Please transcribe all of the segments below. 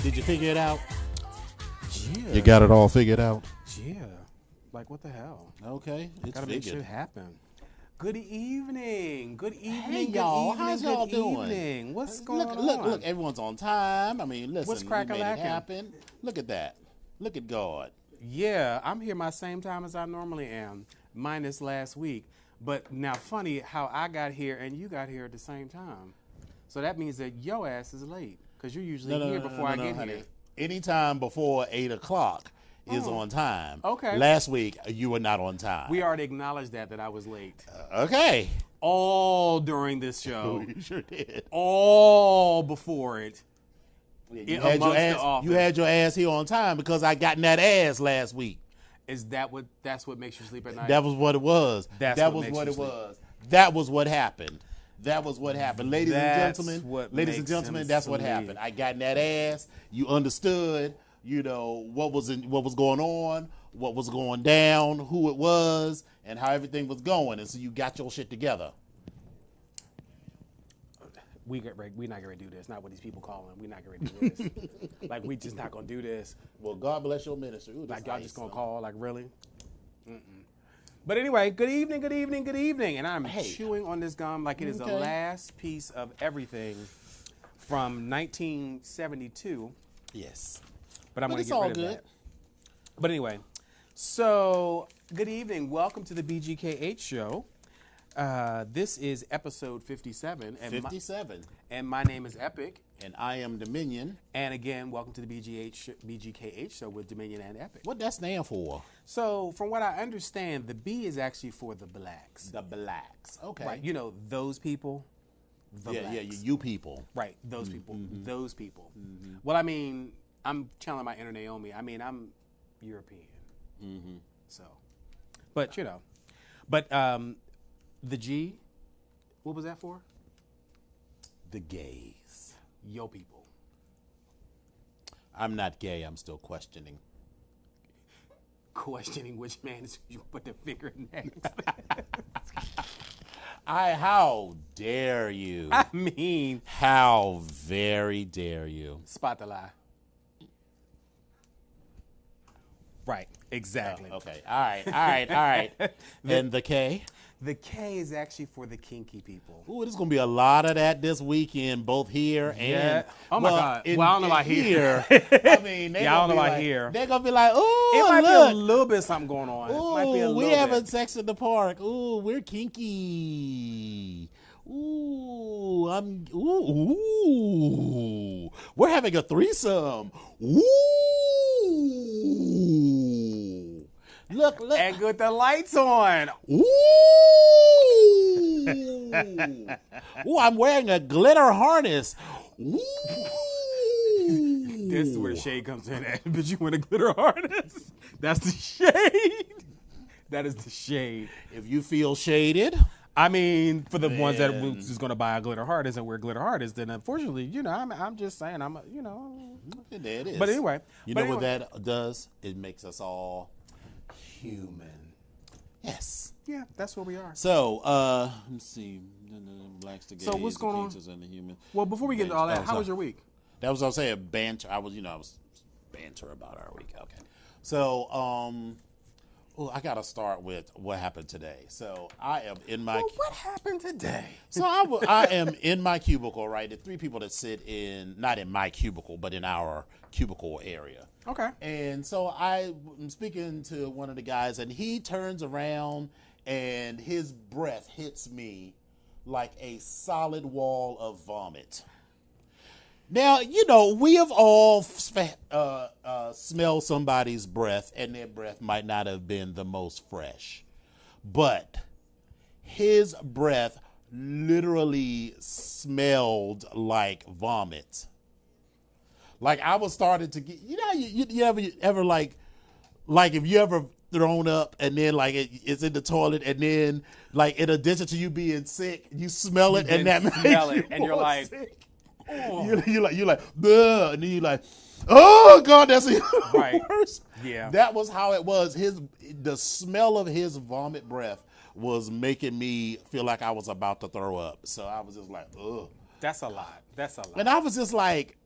Did you figure it out? Yeah. You got it all figured out? Yeah. Like, what the hell? Okay. It's Gotta make figured. shit happen. Good evening. Good evening. Hey, good y'all. evening, How's y'all good doing? Evening. What's going on? Look, everyone's on time. I mean, listen, What's we made it crack-a-lackin'? happen. Look at that. Look at God. Yeah, I'm here my same time as I normally am, minus last week. But now, funny how I got here and you got here at the same time. So that means that your ass is late because you're usually here before I get honey. here. Anytime before 8 o'clock is on time. Okay. Last week, you were not on time. We already acknowledged that I was late. Okay. All during this show. You sure did. All before it. You amongst the ass, office. you had your ass here on time because I got in that ass last week. Is that's what makes you sleep at night? That was what it was. That's that what was makes what you it sleep. was. That was what happened. That was what happened. Ladies That's and gentlemen, what ladies and makes gentlemen, him that's what sleep. happened. I got in that ass. You understood, what was going on, what was going down, who it was, and how everything was going. And so you got your shit together. We're not going to do this. Not what these people calling. We're not going to do this. Like, we just not going to do this. Well, God bless your ministry. Ooh, Like, y'all just going to call. Like, really? But anyway, good evening, good evening, good evening. And I'm chewing on this gum like it is the Okay. last piece of everything from 1972. Yes. But I'm But going to it's get all rid of good. that. But anyway, so good evening. Welcome to the BGKH show. This is episode 57. And 57. and my name is Epic. And I am Dominion. And again, welcome to the BGKH show with Dominion and Epic. What that stand for? So, from what I understand, the B is actually for the blacks. The blacks. Okay. Right. You know, those people. The blacks. you people. Right. Those people. Those people. Well, I mean, I'm telling my inner Naomi. I mean, I'm European. So, but, the G, what was that for? The gays. Yo people. I'm not gay. I'm still questioning. Questioning which man is you put the finger next. How dare you? I mean, How very dare you? spot the lie. Right, exactly. Okay. All right. And the K? The K is actually for the kinky people. Ooh, there's going to be a lot of that this weekend, both here Yeah. and... Oh, my God. Well, I don't know about here. I mean, Yeah, I don't know about here. They're going to be like, ooh, It might look. be a little bit something going on. It might be a Ooh, little we bit. having sex in the park. Ooh, we're kinky. Ooh, ooh. We're having a threesome. Ooh. Look. And with the lights on. Ooh. Ooh, I'm wearing a glitter harness. Ooh. This is where the shade comes in at. But you want a glitter harness? That's the shade. That is the shade. If you feel shaded, I mean, for the ones that Man. are just going to buy a glitter harness and wear glitter harness, then unfortunately, I'm just saying, there it is. But anyway. What that does? It makes us all human. Yes. Yeah, that's where we are. So, let's see. Blacks to gays, So what's going on? the and the human. Well, before we get into all that, how sorry. was your week? That was what I was saying. Banter. I was banter about our week. Okay. So, I got to start with what happened today. So I am in my. Well, what happened today? So I am in my cubicle, right? The three people that sit not in my cubicle, but in our cubicle area. Okay. And so I'm speaking to one of the guys, and he turns around, and his breath hits me like a solid wall of vomit. Now, we have all smelled somebody's breath, and their breath might not have been the most fresh. But his breath literally smelled like vomit. Like I was starting to get, you ever like if you ever thrown up and then like it's in the toilet and then like in addition to you being sick, you smell it and that smell makes it, you and you're more like, sick. oh. You're like, "Bleh," and then you're like, oh God, that's even Right. worse. Yeah. That was how it was. The smell of his vomit breath was making me feel like I was about to throw up. So I was just like, ugh. That's a lot. That's a lot. And I was just like,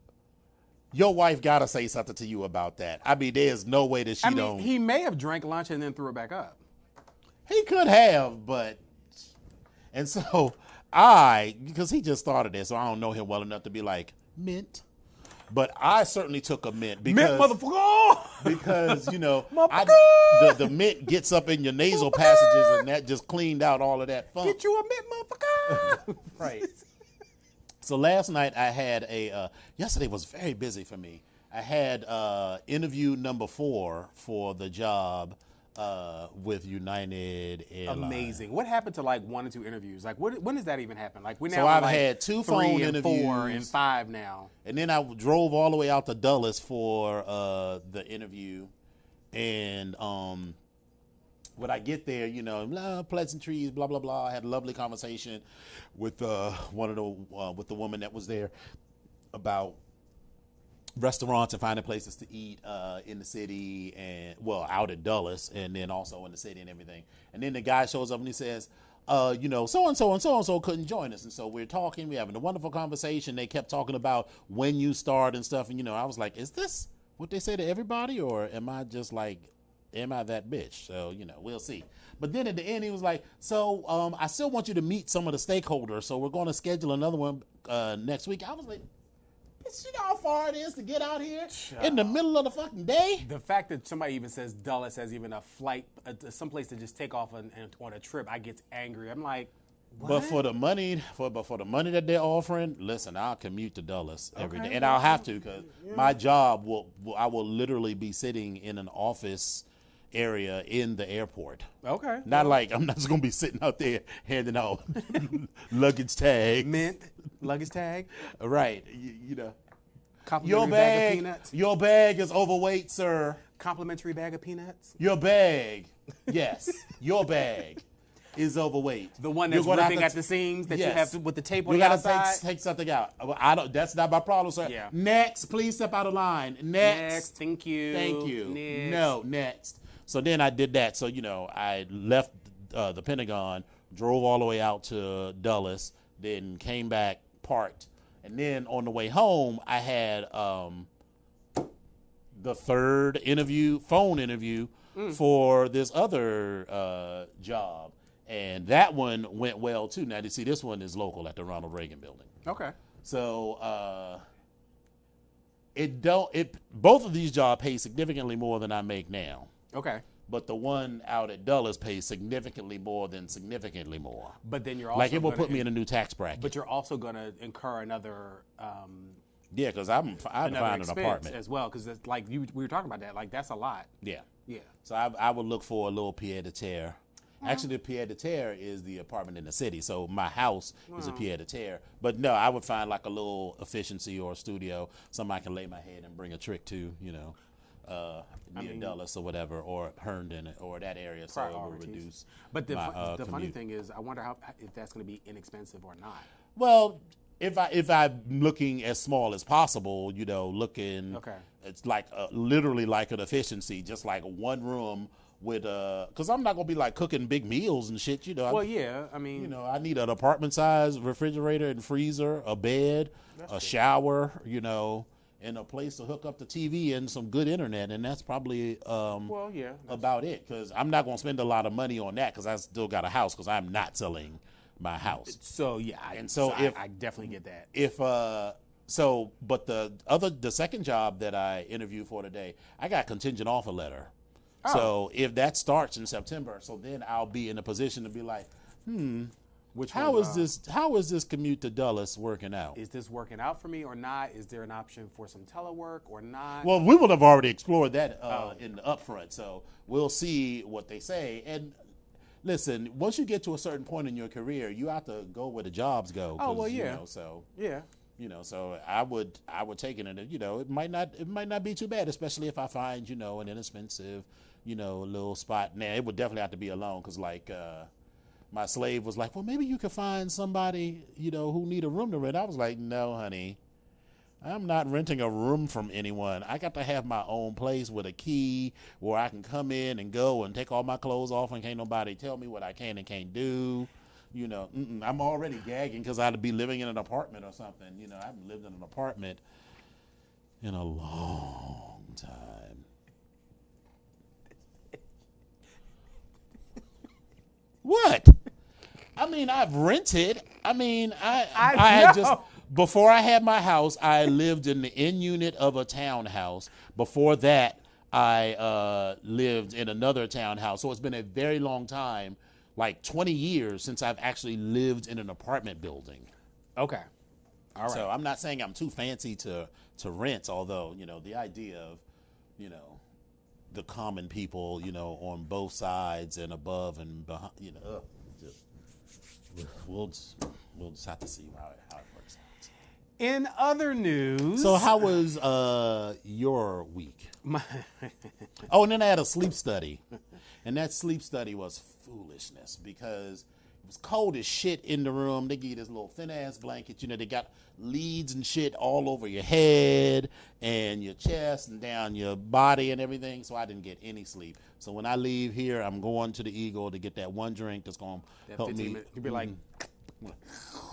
Your wife gotta say something to you about that. I mean, there's no way that she I mean, don't. he may have drank lunch and then threw it back up. He could have, but and so because he just started this, so I don't know him well enough to be like mint. But I certainly took a mint because Mint motherfucker! because you know Motherfucker! the mint gets up in your nasal passages and that just cleaned out all of that funk. Get you a mint motherfucker! Right. So last night I had yesterday was very busy for me. I had interview number 4 for the job with United Airlines. Amazing. What happened to like 1 and 2 interviews? Like, when does that even happen? Like, we now So on, I've like, had 2 3 phone and 4 interviews. and 5 now. And then I drove all the way out to Dulles for the interview. And when I get there, you know, pleasantries, blah, blah, blah. I had a lovely conversation with with the woman that was there about restaurants and finding places to eat in the city and, well, out at Dulles and then also in the city and everything. And then the guy shows up and he says, you know, so-and-so and so-and-so couldn't join us. And so we're talking, we're having a wonderful conversation. They kept talking about when you start and stuff. And, you know, I was like, is this what they say to everybody? Or am I just like, am I that bitch? So, you know, we'll see. But then at the end, he was like, so I still want you to meet some of the stakeholders. So we're going to schedule another one next week. I was like, bitch, you know how far it is to get out here in the middle of the fucking day? The fact that somebody even says Dulles has even a flight, someplace to just take off on a trip, I get angry. I'm like, what? But for the money, for the money that they're offering, listen, I'll commute to Dulles every day, and I'll have to because my job I will literally be sitting in an office area in the airport. Okay. Not like I'm not just gonna be sitting out there handing out luggage tags. Mint, luggage tag, Right. You know. complimentary bag of peanuts. Your bag is overweight, sir. Complimentary bag of peanuts. Your bag, yes, your bag is overweight. The one that's You're gonna ripping have at the seams that you yes. have to, with the tape on You the gotta outside. take something out. I don't. That's not my problem, sir. Yeah. Next, please step out of line. Next. Thank you. Thank you. Next. No, next. So then I did that. So, you know, I left the Pentagon, drove all the way out to Dulles, then came back, parked. And then on the way home, I had the third phone interview for this other job. And that one went well, too. Now, you see, this one is local at the Ronald Reagan Building. Okay. So both of these jobs pay significantly more than I make now. Okay. But the one out at Dulles pays significantly more than significantly more. But then you're also Like it will put me in a new tax bracket. But you're also going to incur another Yeah, because I find an expense apartment as well. Because like we were talking about that. Like that's a lot. Yeah. Yeah. So I would look for a little pied a terre. Actually, the pied a terre is the apartment in the city. So my house is a pied a terre. But no, I would find like a little efficiency or a studio, something I can lay my head and bring a trick to, you know, near Dulles or whatever, or Herndon or that area, so it will reduce. But the my, funny commute. thing is, I wonder if that's going to be inexpensive or not. Well, if I'm looking as small as possible, you know, Okay. it's like literally like an efficiency, just like one room with because I'm not gonna be like cooking big meals and shit, you know. Well, yeah, I mean, You know, I need an apartment size refrigerator and freezer, a bed, a shower, you know, and a place to hook up the TV and some good internet, and that's probably well, yeah, about it. Because I'm not gonna spend a lot of money on that because I still got a house because I'm not selling my house. so yeah, I definitely get that. But the second job that I interviewed for today, I got contingent offer letter. Oh. So if that starts in September, so then I'll be in a position to be like, how is this commute to Dulles working out? Is this working out for me or not? Is there an option for some telework or not? Well, we would have already explored that in the upfront, so we'll see what they say. And listen, once you get to a certain point in your career, you have to go where the jobs go. Oh, well, You yeah. know, so yeah. you know, so I would take it, and you know, it might not be too bad, especially if I find, you know, an inexpensive, you know, little spot. Now it would definitely have to be alone, because like my slave was like, well, maybe you could find somebody, you know, who need a room to rent. I was like, no, honey, I'm not renting a room from anyone. I got to have my own place with a key where I can come in and go and take all my clothes off, and can't nobody tell me what I can and can't do. You know, I'm already gagging because I'd be living in an apartment or something. You know, I haven't lived in an apartment in a long time. What? I mean, I've rented. I mean, I had just before I had my house, I lived in the end unit of a townhouse. Before that, I lived in another townhouse. So it's been a very long time, like 20 years since I've actually lived in an apartment building. Okay. All right. So I'm not saying I'm too fancy to rent, although, you know, the idea of, you know, the common people, you know, on both sides and above and behind, you know, we'll just have to see how it works out. In other news. So how was your week? Oh, and then I had a sleep study. And that sleep study was foolishness because it was cold as shit in the room. They give you this little thin ass blanket. You know, they got leads and shit all over your head and your chest and down your body and everything. So I didn't get any sleep. So when I leave here, I'm going to the Eagle to get that one drink that's going to help me. You'd be like,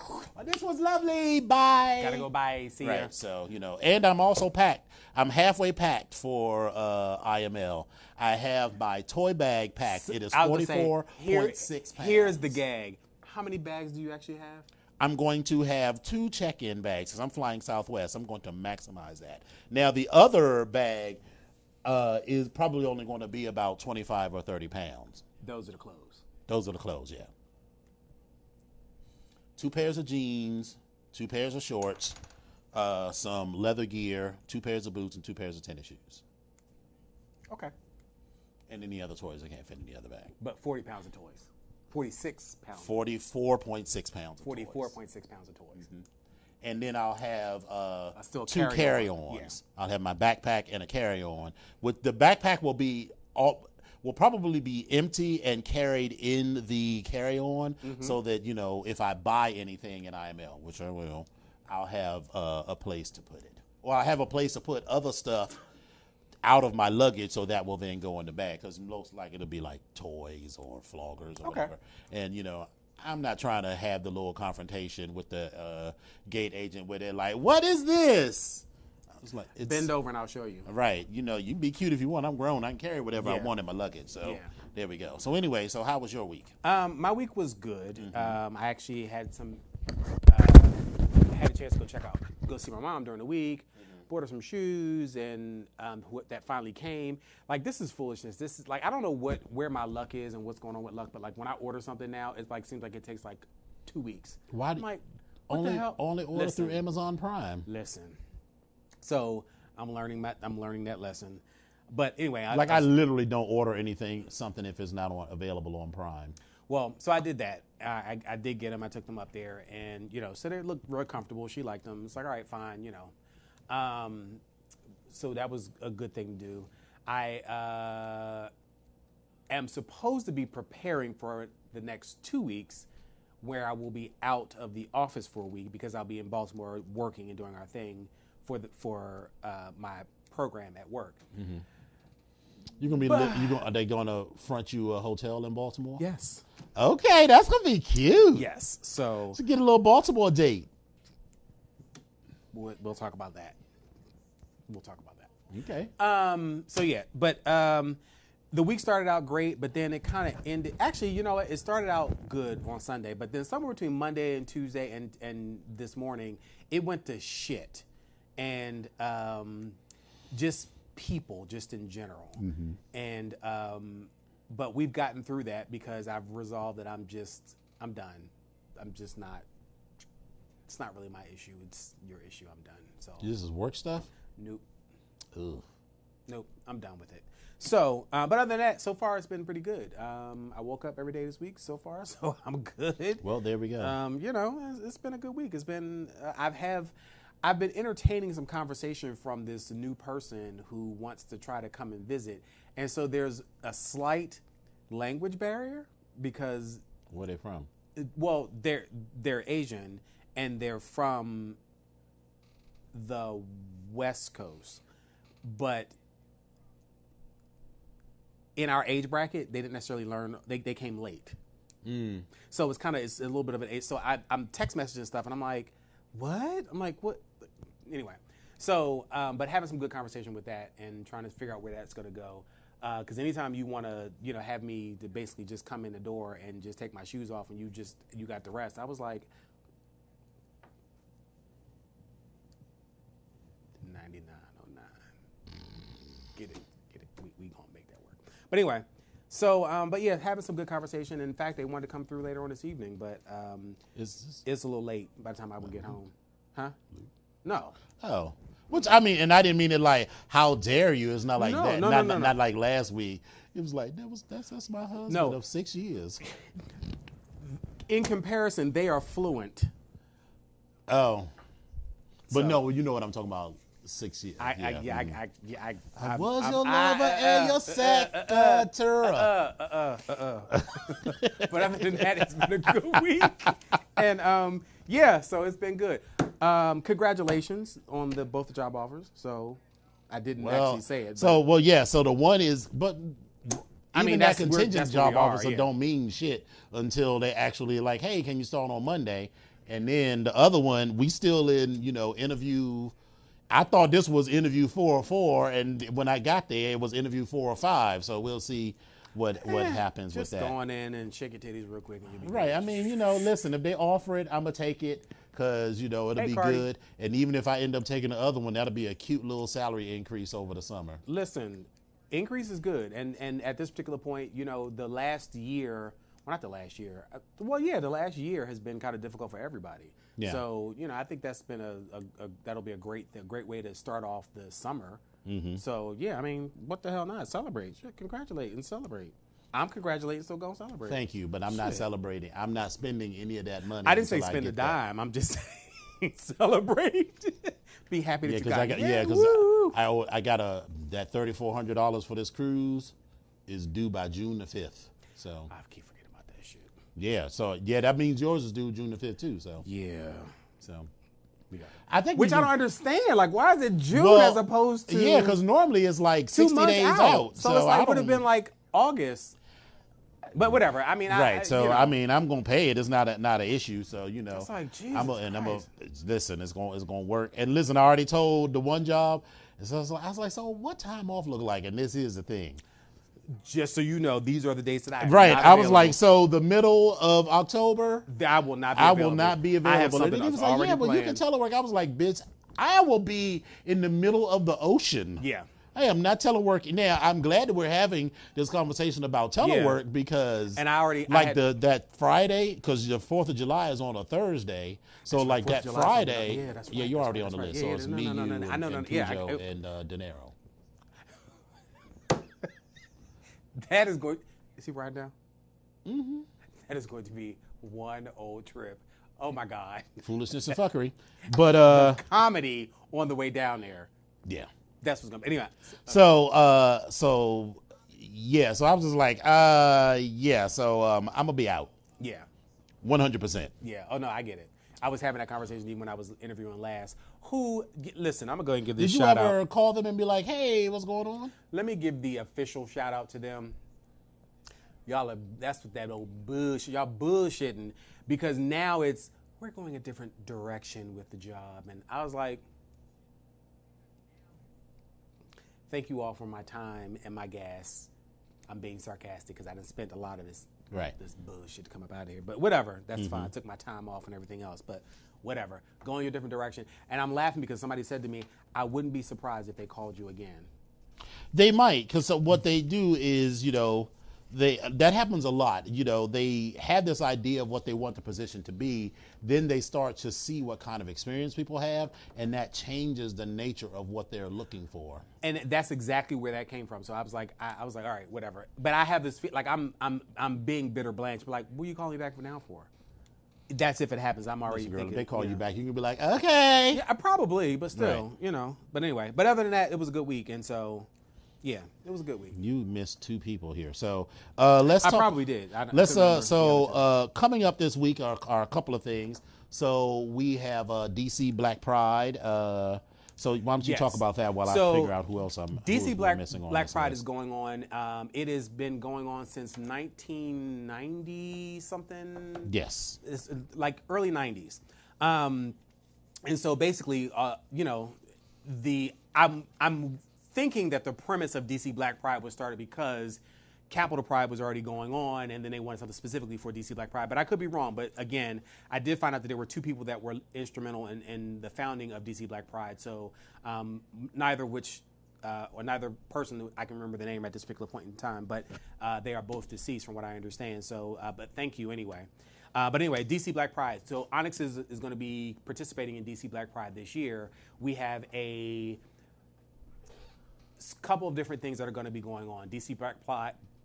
Oh, this was lovely. Bye. gotta go bye. See ya. Right. So, you know, and I'm also packed. I'm halfway packed for IML. I have my toy bag packed. It is 44.6 pounds. Here's the gag. How many bags do you actually have? I'm going to have 2 check-in bags because I'm flying Southwest. I'm going to maximize that. Now, the other bag is probably only going to be about 25 or 30 pounds. Those are the clothes. Those are the clothes, yeah. 2 pairs of jeans, 2 pairs of shorts, some leather gear, 2 pairs of boots, and 2 pairs of tennis shoes. Okay. And any other toys I can't fit in the other bag. But 40 pounds of toys. 46 pounds. 44.6 pounds of toys. 44.6 pounds of toys. Mm-hmm. And then I'll have still 2 carry-ons. Yeah. I'll have my backpack and a carry-on. With the backpack will probably be empty and carried in the carry-on so that, you know, if I buy anything in IML, which I will, I'll have a place to put it. Or I have a place to put other stuff out of my luggage so that will then go in the bag because most likely it'll be like toys or floggers or whatever. And, you know, I'm not trying to have the little confrontation with the gate agent where they're like, what is this? I was like, Bend over and I'll show you. Right. You know, you can be cute if you want. I'm grown. I can carry whatever I want in my luggage. So there we go. So anyway, so how was your week? My week was good. I actually had had a chance to go see my mom during the week. Bought her some shoes, and that finally came. Like, this is foolishness. This is like, I don't know where my luck is and what's going on with luck, but like when I order something now, it like seems like it takes like 2 weeks. Why? I'm like, what the hell? Only order through Amazon Prime. Listen. So I'm learning that lesson. But anyway, I literally don't order something if it's not available on Prime. Well, so I did that. I did get them. I took them up there, and you know, so they looked real comfortable. She liked them. It's like, all right, fine, you know. So that was a good thing to do. I am supposed to be preparing for the next 2 weeks, where I will be out of the office for a week because I'll be in Baltimore working and doing our thing for my program at work. Mm-hmm. You're gonna be. Are they gonna front you a hotel in Baltimore? Yes. Okay, that's gonna be cute. Yes. So get a little Baltimore date. We'll talk about that. Okay. So yeah, but the week started out great, but then it kind of ended. Actually, you know what? It started out good on Sunday, but then somewhere between Monday and Tuesday and this morning, it went to shit, and just people, just in general, and but we've gotten through that because I've resolved that I'm done. I'm just not. It's not really my issue. It's your issue. I'm done. So this is work stuff? Nope. Ugh. Nope. I'm done with it. So, but other than that, so far it's been pretty good. I woke up every day this week so far, so I'm good. Well, there we go. You know, it's been a good week. It's been I've been entertaining some conversation from this new person who wants to try to come and visit, and so there's a slight language barrier because where are they from? Well, they're Asian. And they're from the West Coast. But in our age bracket, they didn't necessarily learn. They came late. So it's a little bit of an age. So I'm text messaging stuff, and I'm like, what? I'm like, what? Anyway. So, but having some good conversation with that and trying to figure out where that's going to go. Because anytime you want to, have me to basically just come in the door and just take my shoes off and you got the rest, I was like, 99.09. Get it. We gonna make that work. But anyway, so but yeah, having some good conversation. In fact, they wanted to come through later on this evening, but it's a little late by the time I would get home. Huh? No. Oh. Which I mean, and I didn't mean it like, how dare you? It's not like that. Not like last week. It was like that's my husband of 6 years. In comparison, they are fluent. Oh, but no, you know what I'm talking about. 6 years. I was your lover and your secretary. But other than that, it's been a good week, and so it's been good. Congratulations on both the job offers. So I didn't actually say it. So the one is, but I mean that contingent job offer don't mean shit until they actually like, hey, can you start on Monday? And then the other one, we still in interview. I thought this was interview 4 or 4, and when I got there, it was interview 4 or 5. So we'll see what happens with that. Just going in and shake your titties real quick. And you'll be right. good. I mean, listen, if they offer it, I'm going to take it because, it'll be Cardi. good. And even if I end up taking the other one, that'll be a cute little salary increase over the summer. Listen, increase is good. And at this particular point, the last year, well, not the last year. The last year has been kind of difficult for everybody. Yeah. So, I think that's been that'll be a great way to start off the summer. Mm-hmm. So, yeah, I mean, what the hell not? Celebrate. Sure, congratulate and celebrate. I'm congratulating, so go celebrate. Thank you, but I'm not celebrating. I'm not spending any of that money. I didn't say spend a dime. I'm just saying celebrate. Be happy that you got it. Because I got that $3,400 for this cruise is due by June the 5th. So I keep forgetting about that shit. Yeah, so that means yours is due June the 5th too. So yeah, so I think I don't understand. Like, why is it June as opposed to because normally it's like 60 days out. So it's like it would have been like August. But whatever. I mean, right. I mean, I'm gonna pay it. It's not an issue. So It's like Jesus listen. It's gonna work. And listen, I already told the one job. So I was like, so what time off look like? And this is the thing. Just so you know, these are the dates that I I was like, so the middle of October, I will not be available. I have something and he was else like, but you can telework. I was like, bitch, I will be in the middle of the ocean. Yeah. I am not teleworking. Now, I'm glad that we're having this conversation about telework because and I had that Friday, because the 4th of July is on a Thursday. So like that Friday, you're already on the list. So it's me, and Cujo, and De Niro. That is going. Is he right now? Mm-hmm. That is going to be one old trip. Oh my God. Foolishness and fuckery. But the comedy on the way down there. Yeah. That's what's gonna be. Anyway. So I was just like, so I'm gonna be out. Yeah. 100%. Yeah. Oh no, I get it. I was having that conversation even when I was interviewing last. Listen, I'm gonna go ahead and give this shout out. Did you ever call them and be like, hey, what's going on? Let me give the official shout out to them. That's what that old bullshit. Y'all bullshitting because now we're going a different direction with the job. And I was like, thank you all for my time and my gas. I'm being sarcastic because I done spent a lot of this bullshit to come up out of here. But whatever, that's fine. I took my time off and everything else. But whatever, going a different direction. And I'm laughing because somebody said to me, I wouldn't be surprised if they called you again. They might, because what they do is, that happens a lot. They have this idea of what they want the position to be. Then they start to see what kind of experience people have, and that changes the nature of what they're looking for. And that's exactly where that came from. So I was like, all right, whatever. But I have this like I'm being bitter blanche. But like, what are you calling me back now for? That's if it happens. I'm already thinking. If they call you back, you can be like, okay. Yeah, probably, but still, But anyway, but other than that, it was a good week, and so. Yeah, it was a good week. You missed 2 people here, so let's talk. I probably did. Coming up this week are a couple of things. So we have DC Black Pride. So why don't you talk about that while I figure out who else I'm DC missing on Black Pride list. is going on. It has been going on since 1990 something. Yes, it's like early 90s. And so basically, I'm thinking that the premise of DC Black Pride was started because Capitol Pride was already going on, and then they wanted something specifically for DC Black Pride. But I could be wrong. But again, I did find out that there were two people that were instrumental in the founding of DC Black Pride. So neither person, I can remember the name at this particular point in time, but they are both deceased from what I understand. So, but thank you anyway. But anyway, DC Black Pride. So Onyx is going to be participating in DC Black Pride this year. We have a couple of different things that are going to be going on. DC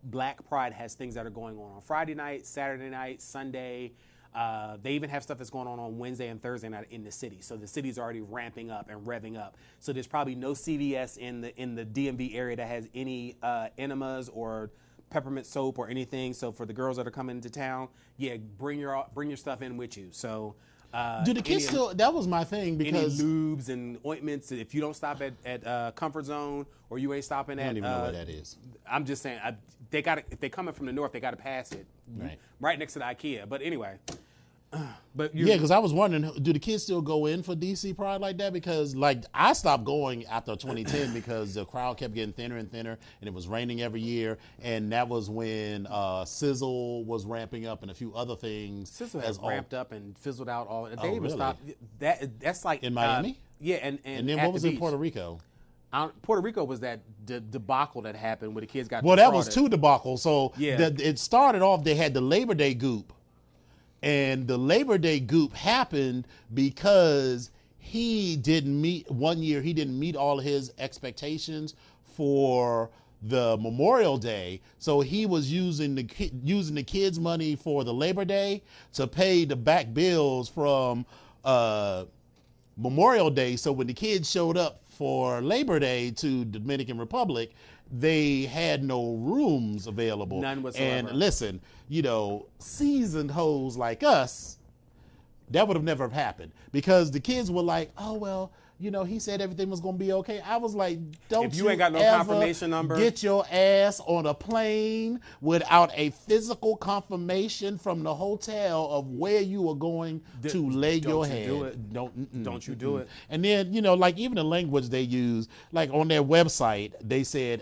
Black Pride has things that are going on Friday night, Saturday night, Sunday. They even have stuff that's going on Wednesday and Thursday night in the city. So the city's already ramping up and revving up. So there's probably no CVS in the DMV area that has any enemas or peppermint soap or anything. So for the girls that are coming into town, yeah, bring your stuff in with you. So do the kids still? That was my thing because any lubes and ointments. If you don't stop at Comfort Zone or you ain't stopping at, I don't even know where that is. I'm just saying they got if they're coming from the north, they got to pass it right next to the IKEA. But anyway. But yeah, because I was wondering, do the kids still go in for DC Pride like that? Because like I stopped going after 2010 because the crowd kept getting thinner and thinner, and it was raining every year, and that was when Sizzle was ramping up and a few other things. Sizzle has ramped up and fizzled out all. They even really? stopped. That's like in Miami. Yeah, and then what was in Puerto Rico? Puerto Rico was that debacle that happened where the kids got. Well, that was two debacles. So yeah. It started off. They had the Labor Day goop. And the Labor Day goop happened because he didn't meet all of his expectations for the Memorial Day. So he was using the kids' money for the Labor Day to pay the back bills from Memorial Day. So when the kids showed up for Labor Day to Dominican Republic, they had no rooms available. None whatsoever. And listen, seasoned hoes like us, that would have never happened because the kids were like, oh, well, he said everything was going to be okay. I was like, if you ain't got no confirmation number, get your ass on a plane without a physical confirmation from the hotel of where you are going to lay your head. Don't you do it. And then, like even the language they use, like on their website, they said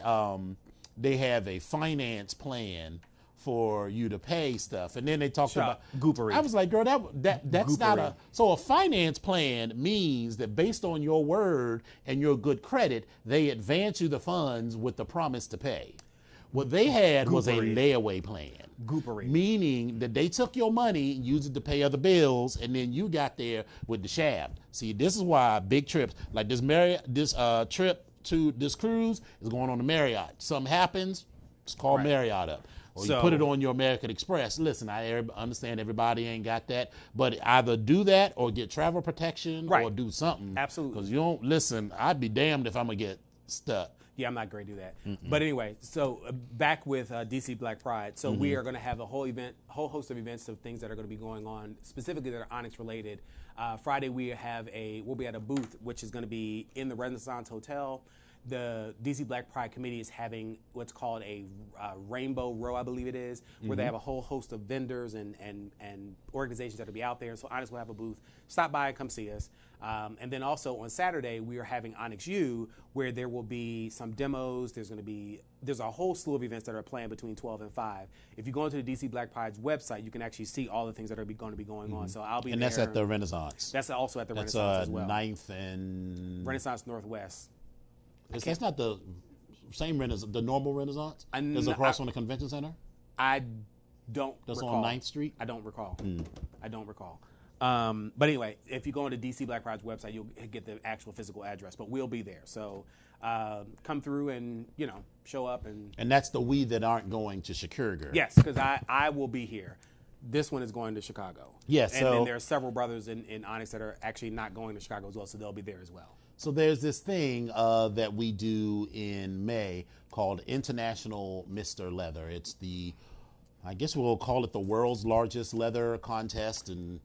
they have a finance plan for you to pay stuff, and then they talked about goopery. I was like, girl, that's goopery. Not so a finance plan means that based on your word and your good credit, they advance you the funds with the promise to pay. What they had was a layaway plan. Goopery. Meaning that they took your money and used it to pay other bills, and then you got there with the shaft. See, this is why big trips like this trip to this cruise is going on the Marriott. Something happens, it's called Marriott up. Or you put it on your American Express. Listen, I understand everybody ain't got that, but either do that or get travel protection or do something. Absolutely. Because you don't, listen, I'd be damned if I'm going to get stuck. Yeah, I'm not going to do that. Mm-mm. But anyway, so back with DC Black Pride. So we are going to have a whole host of events of things that are going to be going on, specifically that are Onyx related. Friday we'll be at a booth, which is going to be in the Renaissance Hotel. The DC Black Pride Committee is having what's called a Rainbow Row, I believe it is, where they have a whole host of vendors and organizations that will be out there. So Onyx will have a booth. Stop by and come see us. And then also on Saturday, we are having Onyx U, where there will be some demos. There's a whole slew of events that are planned between 12 and 5. If you go into the DC Black Pride's website, you can actually see all the things that are going to be going on. So I'll be there. And that's at the Renaissance. That's also at the Renaissance as well. 9th and... Renaissance Northwest. That's not the same Renaissance, the normal Renaissance? Is it across from the convention center? I don't That's recall. on 9th Street? I don't recall. I don't recall. But anyway, if you go on to DC Black Pride's website, you'll get the actual physical address. But we'll be there. So come through and, show up. And that's the we that aren't going to Chicago. Yes, because I will be here. This one is going to Chicago. Yes. And then there are several brothers in Onyx that are actually not going to Chicago as well, so they'll be there as well. So there's this thing that we do in May called International Mr. Leather. It's I guess we'll call it the world's largest leather contest and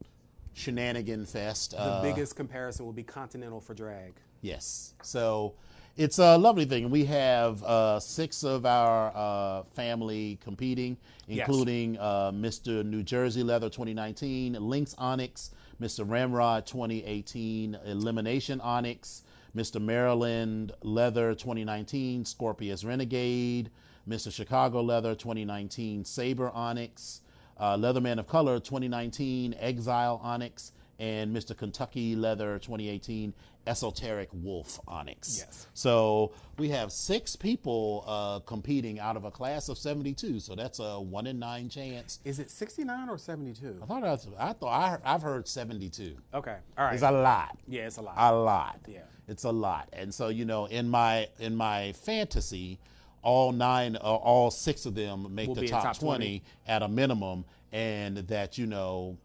shenanigan fest. The biggest comparison will be Continental for drag. Yes. So it's a lovely thing. We have 6 of our family competing, including Mr. New Jersey Leather 2019, Lynx Onyx, Mr. Ramrod 2018, Elimination Onyx, Mr. Maryland Leather 2019 Scorpius Renegade, Mr. Chicago Leather 2019 Saber Onyx, Leatherman of Color 2019 Exile Onyx, and Mr. Kentucky Leather 2018 Esoteric Wolf Onyx. Yes. So we have 6 people competing out of a class of 72. So that's a 1 in 9 chance. Is it 69 or 72? I've heard 72. Okay. All right. It's a lot. Yeah, it's a lot. A lot. Yeah. It's a lot. And so, you know, in my fantasy, all 6 of them make Will the be in top top 20 at a minimum, and that, you know,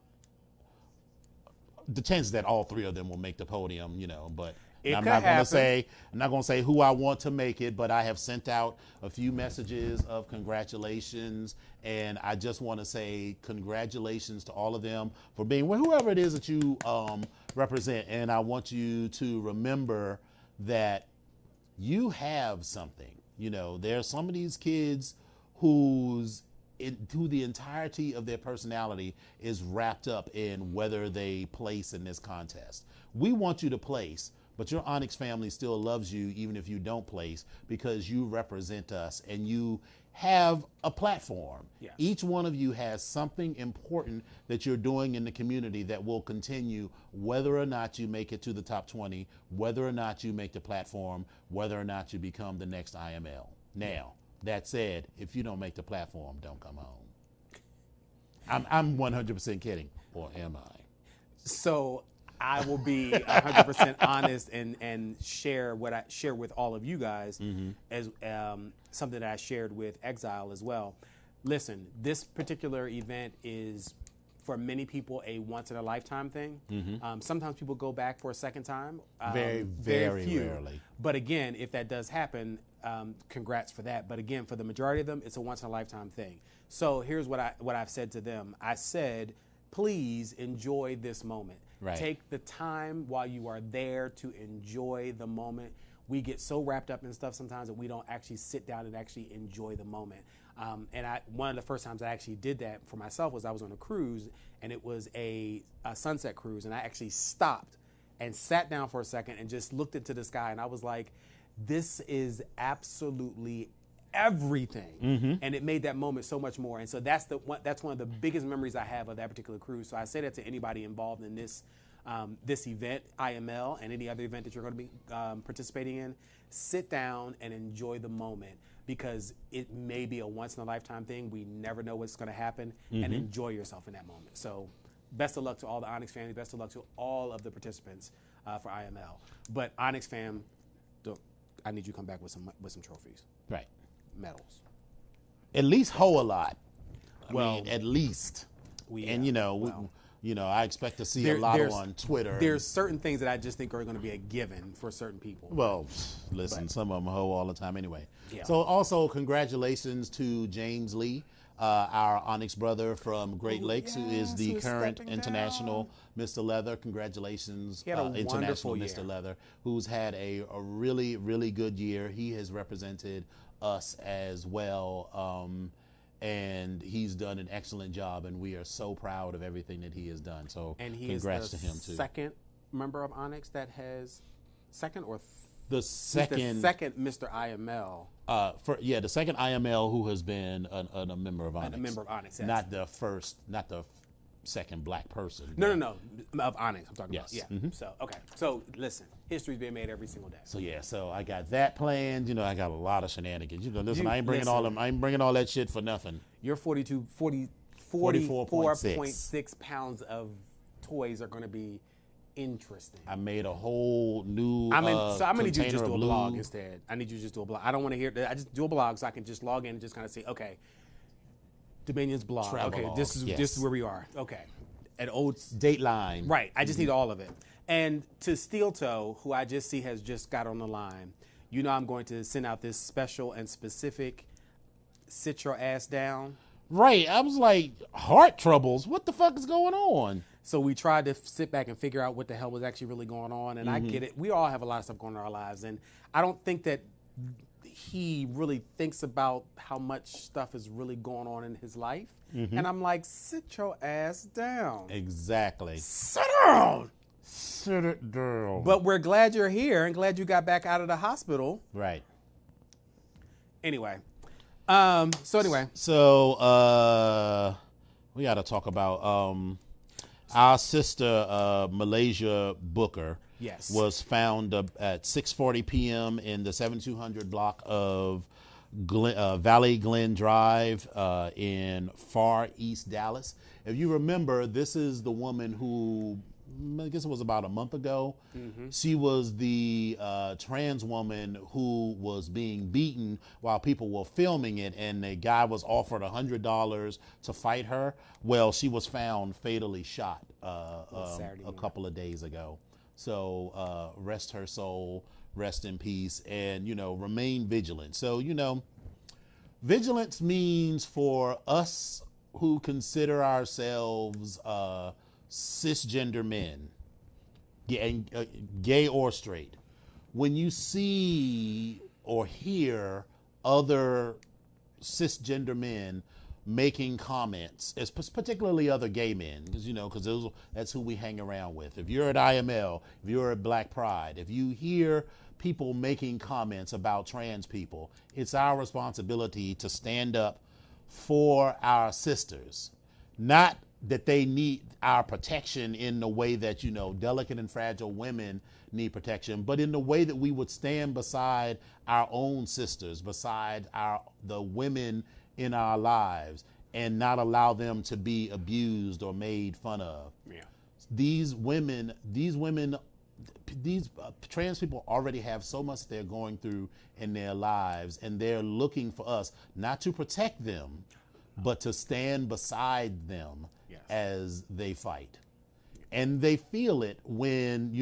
the chances that all 3 of them will make the podium, you know, but It I'm could not happen. going to say who I want to make it, but I have sent out a few messages of congratulations, and I just want to say congratulations to all of them for being whoever it is that you represent. And I want you to remember that you have something. You know, there are some of these kids who the entirety of their personality is wrapped up in whether they place in this contest. We want you to place, but your Onyx family still loves you even if you don't place, because you represent us and you have a platform. Yes. Each one of you has something important that you're doing in the community that will continue whether or not you make it to the top 20, whether or not you make the platform, whether or not you become the next IML. Now, that said, if you don't make the platform, don't come home. I'm 100% kidding, or am I? So I will be 100% honest and share what I share with all of you guys as something that I shared with Exile as well. Listen, this particular event is, for many people, a once-in-a-lifetime thing. Sometimes people go back for a second time. Very few. rarely. But again, if that does happen, congrats for that. But again, for the majority of them, it's a once-in-a-lifetime thing. So here's what I've said to them. I said, please enjoy this moment. Right. Take the time while you are there to enjoy the moment. We get so wrapped up in stuff sometimes that we don't actually sit down and actually enjoy the moment. And one of the first times I actually did that for myself was I was on a cruise, and it was a sunset cruise, and I actually stopped and sat down for a second and just looked into the sky, and I was like, this is absolutely everything. And it made that moment so much more. And so that's one of the biggest memories I have of that particular cruise. So I say that to anybody involved in this this event, IML, and any other event that you're going to be participating in. Sit down and enjoy the moment, because it may be a once-in-a-lifetime thing. We never know what's going to happen, and enjoy yourself in that moment. So best of luck to all the Onyx family. Best of luck to all of the participants for IML. But Onyx fam, I need you to come back with some trophies. Right. Medals. At least hoe a lot. I Well, mean, at least. And I expect to see a lot on Twitter. There's certain things that I just think are going to be a given for certain people. Well, listen, some of them hoe all the time anyway. Yeah. So also congratulations to James Lee, our Onyx brother from Great Lakes, who is the who's current stepping international Mr. Leather. Congratulations, He had a international wonderful Mr. year. Leather, who's had a really, really good year. He has represented us as well, and he's done an excellent job, and we are so proud of everything that he has done. So And he congrats is to him too. second member of Onyx that has second or The second, he's the second Mr. IML. the second IML who has been a member of Onyx. A member of Onyx, yes. Not the first, not the second black person. No, of Onyx I'm talking Yes. about. Yeah. So okay. So listen, history's being made every single day. So I got that planned. You know, I got a lot of shenanigans. You know, listen, I ain't bringing listen. I ain't bringing all that shit for nothing. Your 44.6 pounds of toys are going to be interesting. I made a whole new. I'm going to need you to just do a blog blue. instead. I need you to just do a blog. I don't want to hear that. I just do a blog so I can just log in and just kind of say, okay, Dominion's blog. Okay, Travelog, this is yes. where we are. Okay, at Old Dateline. right. I just need all of it. And to Steel Toe, who I just see has just got on the line, you know I'm going to send out this special and specific sit your ass down. Right. I was like, heart troubles. What the fuck is going on? So we tried to sit back and figure out what the hell was actually really going on. And I get it. We all have a lot of stuff going on in our lives. And I don't think that he really thinks about how much stuff is really going on in his life. And I'm like, sit your ass down. Exactly. Sit down. Sit it down. But we're glad you're here and glad you got back out of the hospital. Right. Anyway. So we got to talk about our sister Malaysia Booker. Yes. Was found at 6:40 p.m. in the 7200 block of Valley Glen Drive in Far East Dallas. If you remember, this is the woman who, I guess it was about a month ago. Mm-hmm. She was the trans woman who was being beaten while people were filming it, and the guy was offered $100 to fight her. Well, she was found fatally shot a couple of days ago. So rest her soul, rest in peace, and, remain vigilant. So, vigilance means for us who consider ourselves cisgender men, gay or straight, when you see or hear other cisgender men making comments, particularly other gay men, because that's who we hang around with. If you're at IML, if you're at Black Pride, if you hear people making comments about trans people, it's our responsibility to stand up for our sisters. Not that they need our protection in the way that, delicate and fragile women need protection, but in the way that we would stand beside our own sisters, beside the women in our lives, and not allow them to be abused or made fun of. Yeah. These trans people already have so much they're going through in their lives, and they're looking for us not to protect them, but to stand beside them as they fight. And they feel it when,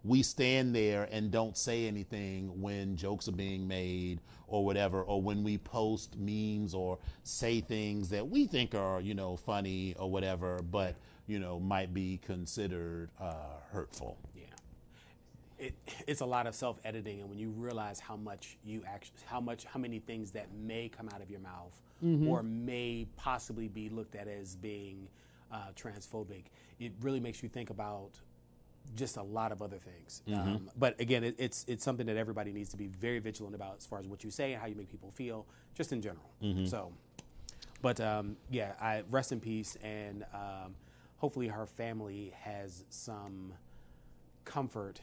we stand there and don't say anything when jokes are being made or whatever, or when we post memes or say things that we think are, funny or whatever, but, might be considered hurtful. Yeah. It's a lot of self-editing, and when you realize how many things that may come out of your mouth or may possibly be looked at as being transphobic, it really makes you think about just a lot of other things. But again, it's something that everybody needs to be very vigilant about as far as what you say and how you make people feel, just in general. So, but I rest in peace, and hopefully her family has some comfort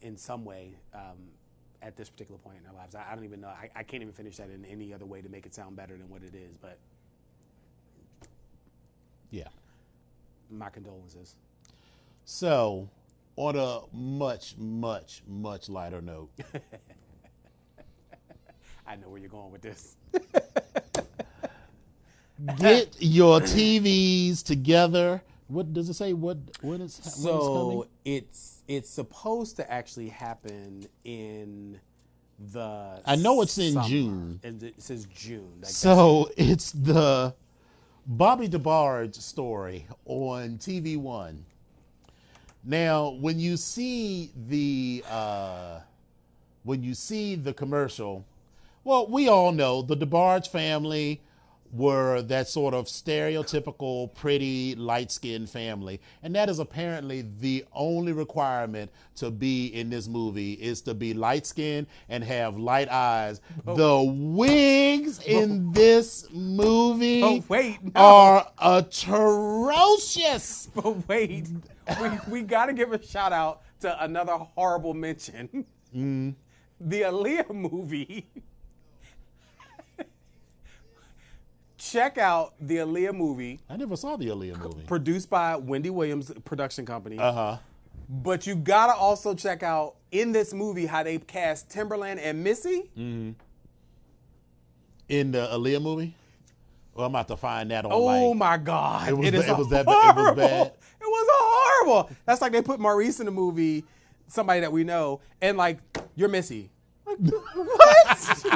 in some way at this particular point in their lives. I don't even know. I can't even finish that in any other way to make it sound better than what it is, but yeah. My condolences. So, on a much, much, much lighter note. I know where you're going with this. Get your TVs together. What does it say? When it's coming? It's supposed to actually happen in the I know it's in summer. June. And it says June. So it's the Bobby DeBarge story on TV One. Now, when you see the commercial, well, we all know the DeBarge family were that sort of stereotypical, pretty, light-skinned family. And that is apparently the only requirement to be in this movie, is to be light-skinned and have light eyes. The wigs in this movie are atrocious. But wait, we got to give a shout out to another horrible mention. The Aaliyah movie. Check out the Aaliyah movie. I never saw the Aaliyah movie. Produced by Wendy Williams production company. But you gotta also check out in this movie how they cast Timberland and Missy. In the Aaliyah movie? Well, I'm about to find that on. Oh my God! It was bad. It was horrible. That's like they put Maurice in the movie, somebody that we know, and like, you're Missy. Like, what?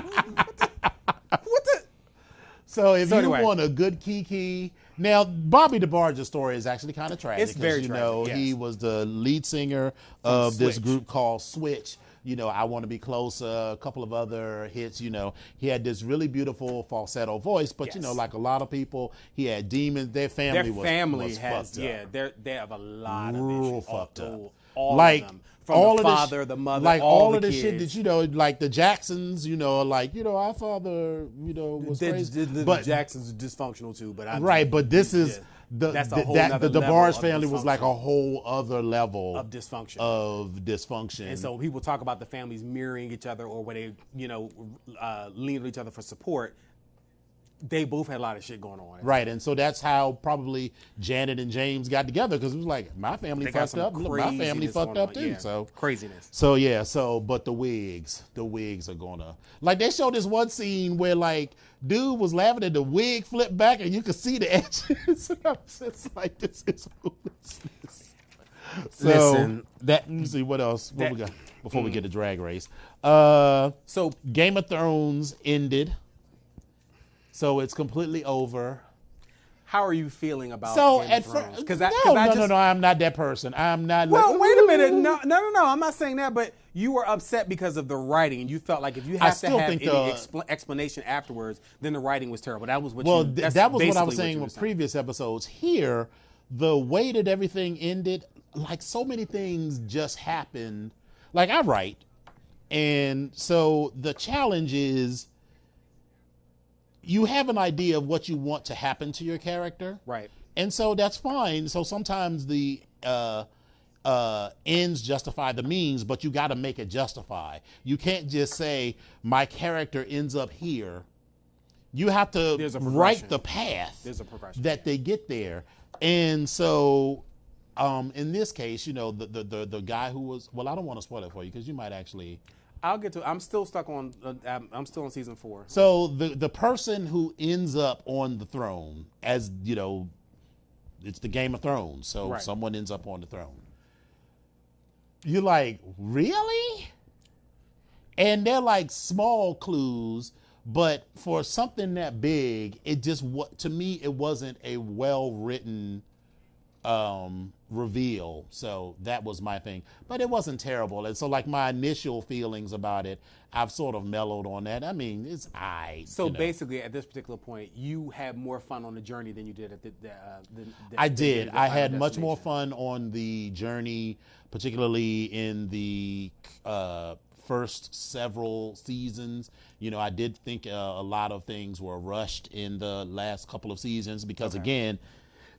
So if you want a good Kiki, Now, Bobby DeBarge's story is actually kind of tragic. It's very you tragic, know, yes. he was the lead singer of this Switch. group called Switch. You know, I Want to Be Closer, a couple of other hits. You know, he had this really beautiful falsetto voice, but you Yes. know, like a lot of people, he had demons. Their family Their was family was has, fucked up. they have a lot of Real issues. fucked up. All Like of them. From all the of this- father, the mother, like all of the the shit kids. that you know, like the Jacksons, you know, like you know, our father, you know, was crazy. The But Jacksons are dysfunctional too, but I'm right, but this is that's a whole the nother level DeBarge of family was like a dysfunction. whole other level Of dysfunction. And so when people talk about the families mirroring each other or where they, lean on each other for support, they both had a lot of shit going on. right, and so that's how probably Janet and James got together because it was like my family They got fucked some up, look, my family craziness fucked going up on, too. yeah. So Craziness. So yeah, but the wigs are gonna like they showed this one scene where like dude was laughing and the wig flipped back and you could see the edges. And I was just like, this is foolishness. So Listen, let me see what else what that- we got before we get to Drag Race. So Game of Thrones ended, so it's completely over. how are you feeling about So Game at of Thrones? first, 'Cause no, I'm not that person. I'm not. Well, like, wait a minute. No. I'm not saying that, but you were upset because of the writing, and you felt like if you have to still have think any the- explanation afterwards, then the writing was terrible. That was what Well, you. That's that was what I basically was saying you with were previous episodes. Here, the way that everything ended, like so many things just happened. Like I write, and so the challenge is you have an idea of what you want to happen to your character. Right. And so that's fine. So sometimes the ends justify the means, but you got to make it justify. You can't just say my character ends up here. You have to There's a write progression. the path There's a progression. that they get there. And so in this case, you know, the guy who was, well, I don't want to spoil it for you because you might actually. I'll get to. I'm still stuck on. I'm still on season 4. So the person who ends up on the throne, as you know, it's the Game of Thrones. So Right. someone ends up on the throne. You're like, really? And they're like small clues, but for something that big, it just to me it wasn't a well written reveal. So that was my thing, but it wasn't terrible. And so like my initial feelings about it, I've sort of mellowed on that. I mean, it's So basically, at this particular point, you had more fun on the journey than you did at the I than you did. at the I final had much more destination. fun on the journey, particularly in the first several seasons. You know, I did think a lot of things were rushed in the last couple of seasons because, again,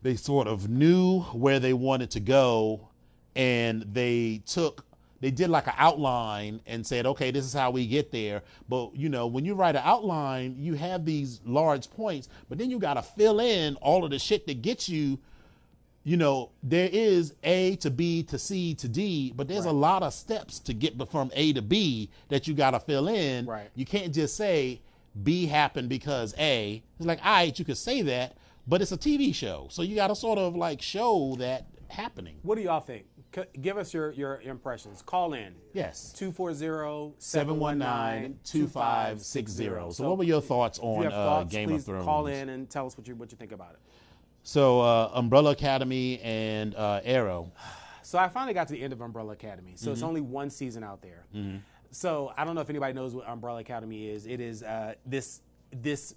they sort of knew where they wanted to go, and they did like an outline and said, okay, this is how we get there. But, you know, when you write an outline, you have these large points, but then you got to fill in all of the shit that gets you, you know, there is A to B to C to D, but there's a lot of steps to get from A to B that you got to fill in. Right. You can't just say B happened because A. It's like, all right, you could say that, but it's a TV show. So you got to sort of like show that happening. What do y'all think? Give us your impressions. Call in. Yes. 240-719-2560. So what were your thoughts If you on have thoughts, Game please of Thrones? call in and tell us what you think about it. So Umbrella Academy and Arrow. So I finally got to the end of Umbrella Academy. So it's only one season out there. So I don't know if anybody knows what Umbrella Academy is. It is this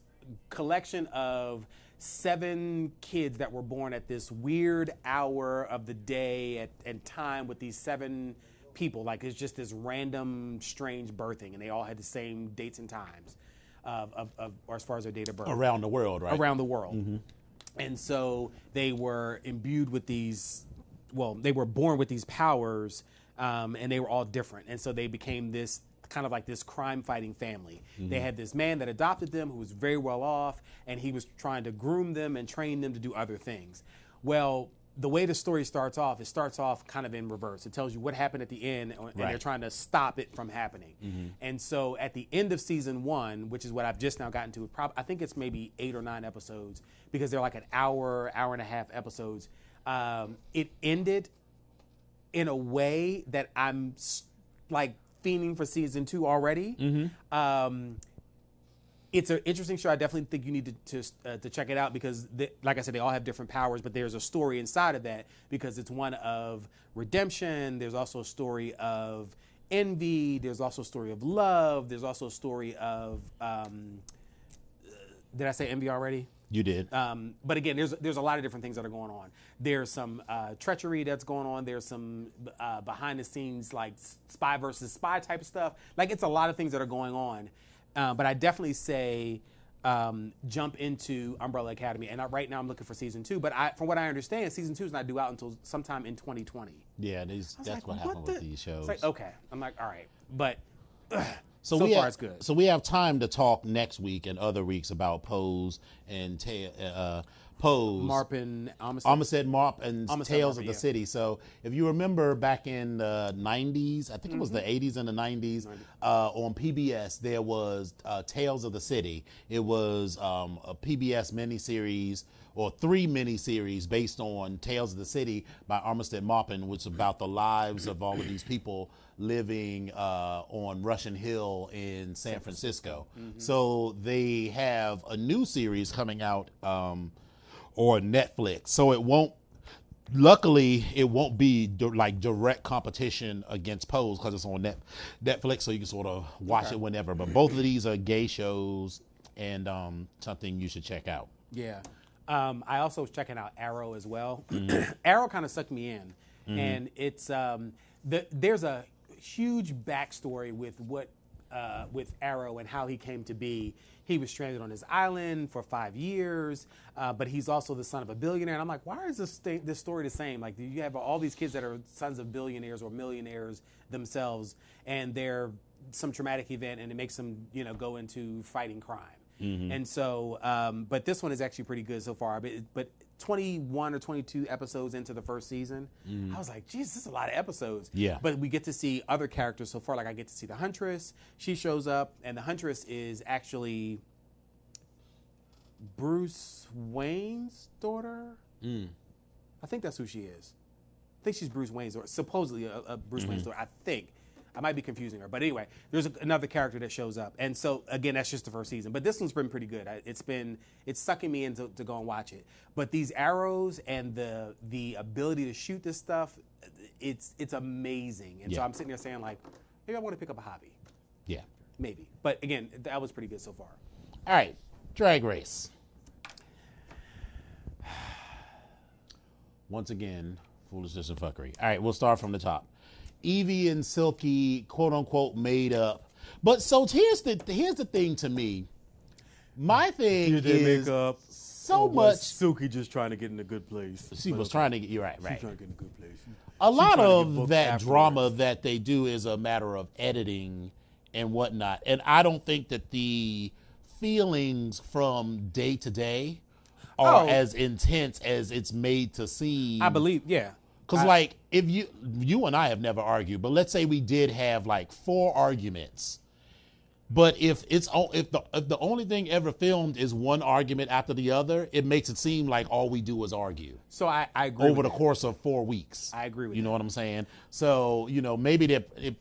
collection of 7 kids that were born at this weird hour of the day and time with these 7 people. Like it's just this random, strange birthing, and they all had the same dates and times or as far as their date of birth. Around the world, right? Around the world. And so they were imbued with these, they were born with these powers, and they were all different. And so they became this kind of like this crime-fighting family. They had this man that adopted them who was very well off, and he was trying to groom them and train them to do other things. Well, the way the story starts off, it starts off kind of in reverse. It tells you what happened at the end, and they're trying to stop it from happening. And so at the end of season 1, which is what I've just now gotten to, I think it's maybe 8 or 9 episodes, because they're like an hour and a half episodes. It ended in a way that I'm like fiending for season 2 already. It's an interesting show. I definitely think you need to check it out because, like I said, they all have different powers, but there's a story inside of that because it's one of redemption. There's also a story of envy. There's also a story of love. There's also a story of, did I say envy already? You did. But again, there's a lot of different things that are going on. There's some treachery that's going on. There's some behind the scenes like spy versus spy type of stuff. Like it's a lot of things that are going on. But I definitely say jump into Umbrella Academy. And right now I'm looking for season 2. But from what I understand, season 2 is not due out until sometime in 2020. Yeah, that's like, what happened with these shows. It's like, okay. I'm like, all right. But so far it's good. So we have time to talk next week and other weeks about Pose and Pose. Marp and Amistad Marp and Tales of the City. So if you remember back in the 90s, I think it was the 80s and the 90s, on PBS, there was Tales of the City. It was a PBS miniseries or 3 miniseries based on Tales of the City by Armistead Maupin, which is about the lives of all of these people living on Russian Hill in San Francisco. So they have a new series coming out or Netflix. So it won't, luckily, it won't be like direct competition against Pose because it's on Netflix, so you can sort of watch it whenever. But both of these are gay shows and something you should check out. Yeah. I also was checking out Arrow as well. Arrow kind of sucked me in. And it's, there's a huge backstory with with Arrow and how he came to be. He was stranded on his island for 5 years, but he's also the son of a billionaire. And I'm like, why is this story the same? Like, you have all these kids that are sons of billionaires or millionaires themselves, and they're some traumatic event, and it makes them, go into fighting crime. And so, but this one is actually pretty good so far. But 21 or 22 episodes into the first season, I was like, geez, this is a lot of episodes. Yeah. But we get to see other characters so far. Like I get to see the Huntress. She shows up, and the Huntress is actually Bruce Wayne's daughter. I think that's who she is. I think she's Bruce Wayne's daughter. Supposedly a Bruce Wayne's daughter, I think. I might be confusing her. But anyway, there's another character that shows up. And so, again, that's just the first season. But this one's been pretty good. It's sucking me in to go and watch it. But these arrows and the ability to shoot this stuff, it's amazing. And so I'm sitting there saying, like, maybe I want to pick up a hobby. Yeah. Maybe. But, again, that was pretty good so far. All right. Drag Race. Once again, foolishness and fuckery. All right, we'll start from the top. Evie and Silky, quote unquote, made up. But so here's the thing to me. My thing Did they is make up? so much. Silky just trying to get in a good place. She was trying to get you right. She's trying to get in a good place. A lot trying to get of booked that afterwards. drama that they do is a matter of editing and whatnot. And I don't think that the feelings from day to day are as intense as it's made to seem. I believe, yeah. Because, like, if you and I have never argued, but let's say we did have like 4 arguments. But if the only thing ever filmed is one argument after the other, it makes it seem like all we do is argue. So I agree over with the that. course of 4 weeks. I agree with you that. know what I'm saying? So maybe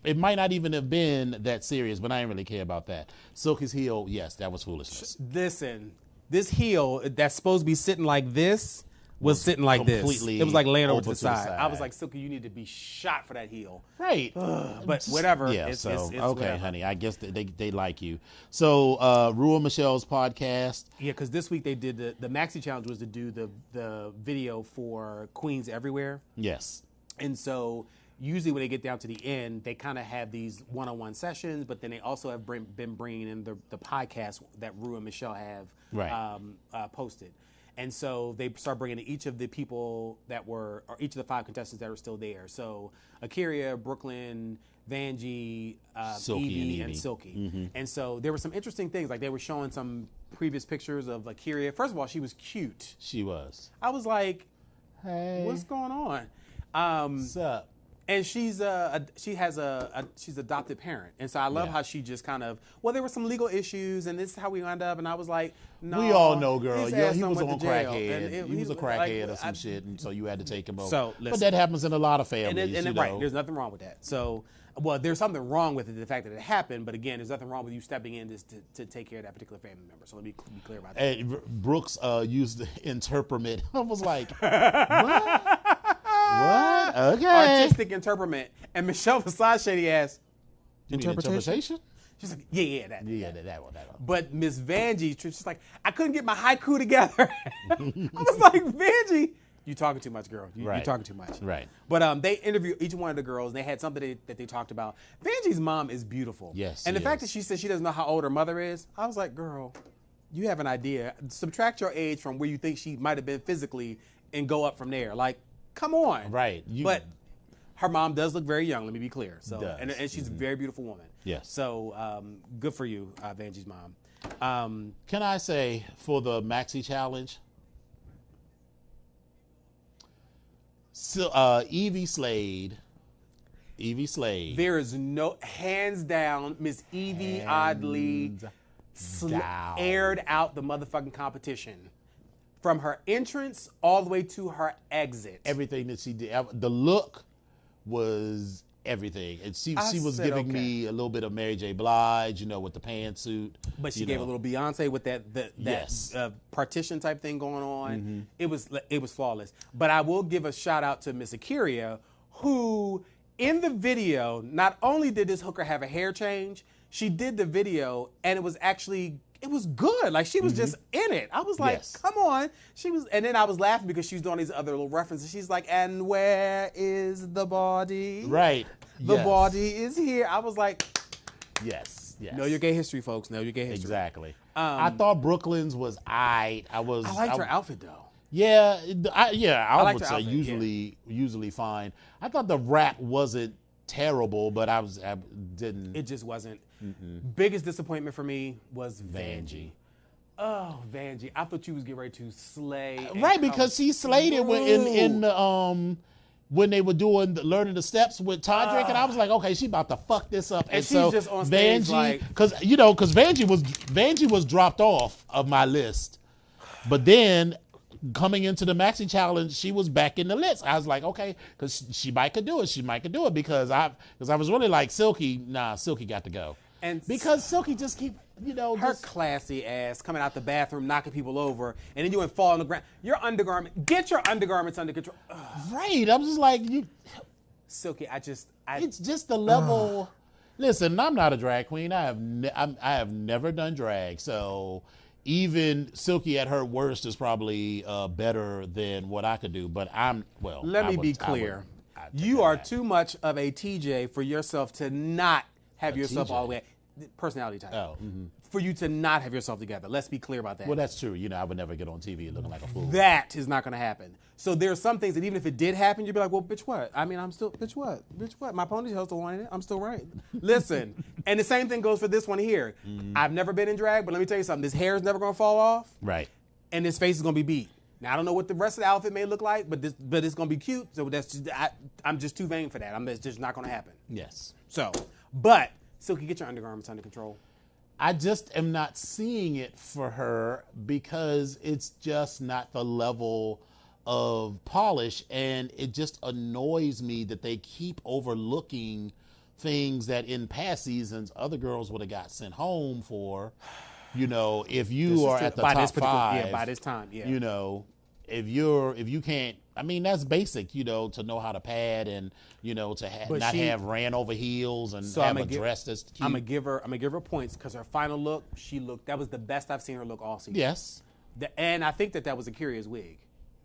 it might not even have been that serious, but I didn't really care about that. Silky's heel, yes, that was foolishness. Listen, this heel that's supposed to be sitting like this was sitting like this. Completely It was like laying over to over the to the side. side. I was like, Silky, you need to be shot for that heel. Right. But whatever. Yeah, It's okay, whatever. honey. I guess they like you. So, Rua Michelle's podcast. Yeah, because this week they did the Maxi Challenge was to do the video for Queens Everywhere. Yes. And so usually when they get down to the end, they kind of have these one-on-one sessions, but then they also have been bringing in the podcast that Rue and Michelle have posted. And so they start bringing in each of the people or each of the 5 contestants that are still there. So Akira, Brooklyn, Vanjie, Silky Evie, and and Silky. And so there were some interesting things. Like they were showing some previous pictures of Akira. First of all, she was cute. She was. I was like, Hey. what's going on? What's up? And she's she's adopted parent, and so I love how she just kind of there were some legal issues, and this is how we wound up, and I was like, no, we all know, girl. his Yeah, ass he done was went on to jail. crackhead. He was a crackhead or some shit, and so you had to take him over. So, but listen. that happens in a lot of families. And right, there's nothing wrong with that. So, there's something wrong with it, the fact that it happened, but again, there's nothing wrong with you stepping in just to take care of that particular family member. So let me be clear about that. And Brooks used the interpret. I was like, what? What? Okay. Artistic interpret. And Michelle Visage shady ass. Interpretation? She's like, yeah, that. Yeah, that one. But Miss Vanjie, she's like, I couldn't get my haiku together. I was like, Vanjie, you talking too much, girl. You're talking too much. Right. But they interviewed each one of the girls, and they had something that they talked about. Vanjie's mom is beautiful. Yes. And the fact that she said she doesn't know how old her mother is, I was like, girl, you have an idea. Subtract your age from where you think she might have been physically and go up from there. Like, come on. Right. But her mom does look very young, let me be clear. So, and she's a very beautiful woman. Yes. So good for you, Vanjie's mom. Can I say, for the Maxi Challenge, Evie Slade. There is no, hands down, Miss Evie Oddly aired out the motherfucking competition. From her entrance all the way to her exit. Everything that she did. The look was everything. And she was giving me a little bit of Mary J. Blige, with the pantsuit. But she gave a little Beyonce with that partition type thing going on. Mm-hmm. It was flawless. But I will give a shout out to Miss Akira, who in the video, not only did this hooker have a hair change, she did the video and it was good. Like, she was just in it. I was like, come on. And then I was laughing because she was doing these other little references. She's like, and where is the body? Right. The body is here. I was like, yes. Know your gay history, folks. Know your gay history. Exactly. I thought Brooklyn's was I liked her outfit, though. Yeah. I would say outfit, usually fine. I thought the rap wasn't terrible, but I didn't. It just wasn't. Biggest disappointment for me was Vanjie. Oh, Vanjie! I thought you was getting ready to slay. Right, because she slayed it when they were learning the steps with Todrick, and I was like, okay, she about to fuck this up. And she's just on stage Vanjie, because Vanjie was dropped off of my list, but then coming into the Maxi Challenge, she was back in the list. I was like, okay, because she might could do it. She might could do it because I was really like, Silky got to go. And because Silky just keep, her classy ass coming out the bathroom, knocking people over, and then you fall on the ground. Get your undergarments under control. Ugh. Right. I'm just like, Silky, it's just the level. Listen, I'm not a drag queen. I have never done drag, so even Silky at her worst is probably better than what I could do. But let me be clear. You are too much of a TJ for yourself to not have yourself all the way. Personality type. Oh. For you to not have yourself together. Let's be clear about that. Well, that's true. I would never get on TV looking like a fool. That is not going to happen. So there are some things that even if it did happen, you'd be like, well, bitch, what? I mean, I'm still, bitch, what? Bitch, what? My ponytail's still on it. I'm still right. Listen. And the same thing goes for this one here. I've never been in drag, but let me tell you something. This hair is never going to fall off. Right. And this face is going to be beat. Now, I don't know what the rest of the outfit may look like, but it's going to be cute. So I'm just too vain for that. It's just not going to happen. Yes. So, but Silky, get your undergarments under control. I just am not seeing it for her because it's just not the level of polish, and it just annoys me that they keep overlooking things that in past seasons other girls would have got sent home for. If you are at the top 5, by this time, if you can't, I mean, that's basic, to know how to pad and, to have ran over heels and have a dress that's cute. I'm gonna give her points because her final look, that was the best I've seen her look all season. Yes. And I think that was Akira's wig.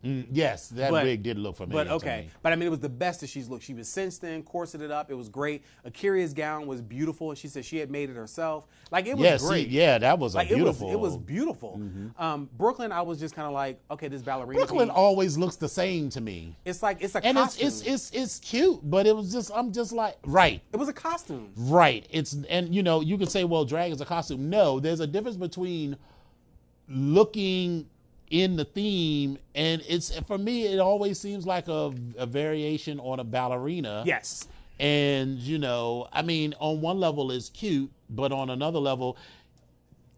Yes, that wig did look familiar. But okay, but I mean, it was the best that she's looked. She was cinched in, corseted up. It was great. Akira's gown was beautiful, and she said she had made it herself. Like, it was great. That was beautiful. It was beautiful. Mm-hmm. Brooklyn, I was just kind of like, okay, this ballerina. Brooklyn always looks the same to me. It's like it's a and costume. it's cute, but it was just I'm just like right. It was a costume. Right. You can say, well, drag is a costume. No, there's a difference between looking in the theme, and it's for me. It always seems like a variation on a ballerina. Yes. And I mean, on one level it's cute, but on another level,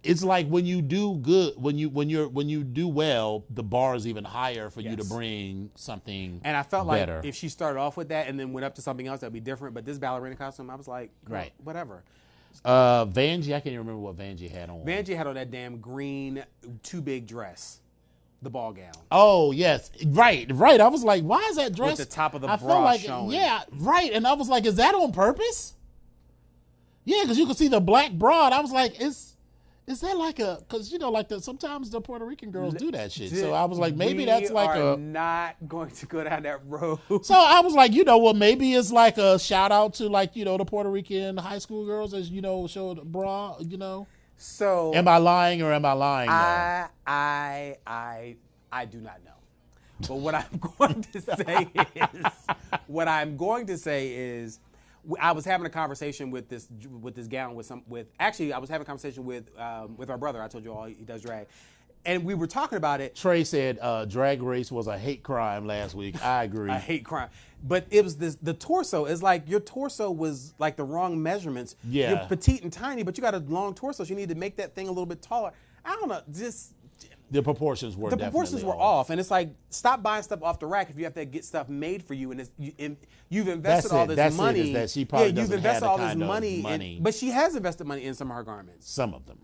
it's like when you do good, when you do well, the bar is even higher for you to bring something. And I felt better. like if she started off with that and then went up to something else, that'd be different. But this ballerina costume, I was like, Right. whatever. Vanjie, I can't even remember what Vanjie had on. Vanjie had on that damn green, too big dress, the ball gown. Oh yes, right. I was like, why is that dress With the top of the I bra felt like, showing. Yeah, right. And I was like, is that on purpose? Yeah, because you could see the black bra. And I was like, is that like a? Because like sometimes the Puerto Rican girls do that shit. So I was like, maybe that's like we are not going to go down that road. So I was like, well, maybe it's like a shout out to like the Puerto Rican high school girls as showed bra. So Am I lying or am I lying? I do not know. But what I'm going to say is, I was having a conversation with this gown I was having a conversation with our brother. I told you all he does drag, and we were talking about it. Trey said Drag Race was a hate crime last week. I agree. A hate crime, but it was the torso is like your torso was like the wrong measurements. Yeah. You're petite and tiny, but you got a long torso, so you need to make that thing a little bit taller. I don't know, the proportions were off, and it's like, stop buying stuff off the rack if you have to get stuff made for you, and you've invested all this money. That she probably you've doesn't invested have all the this kind of money, but she has invested money in some of her garments. Some of them.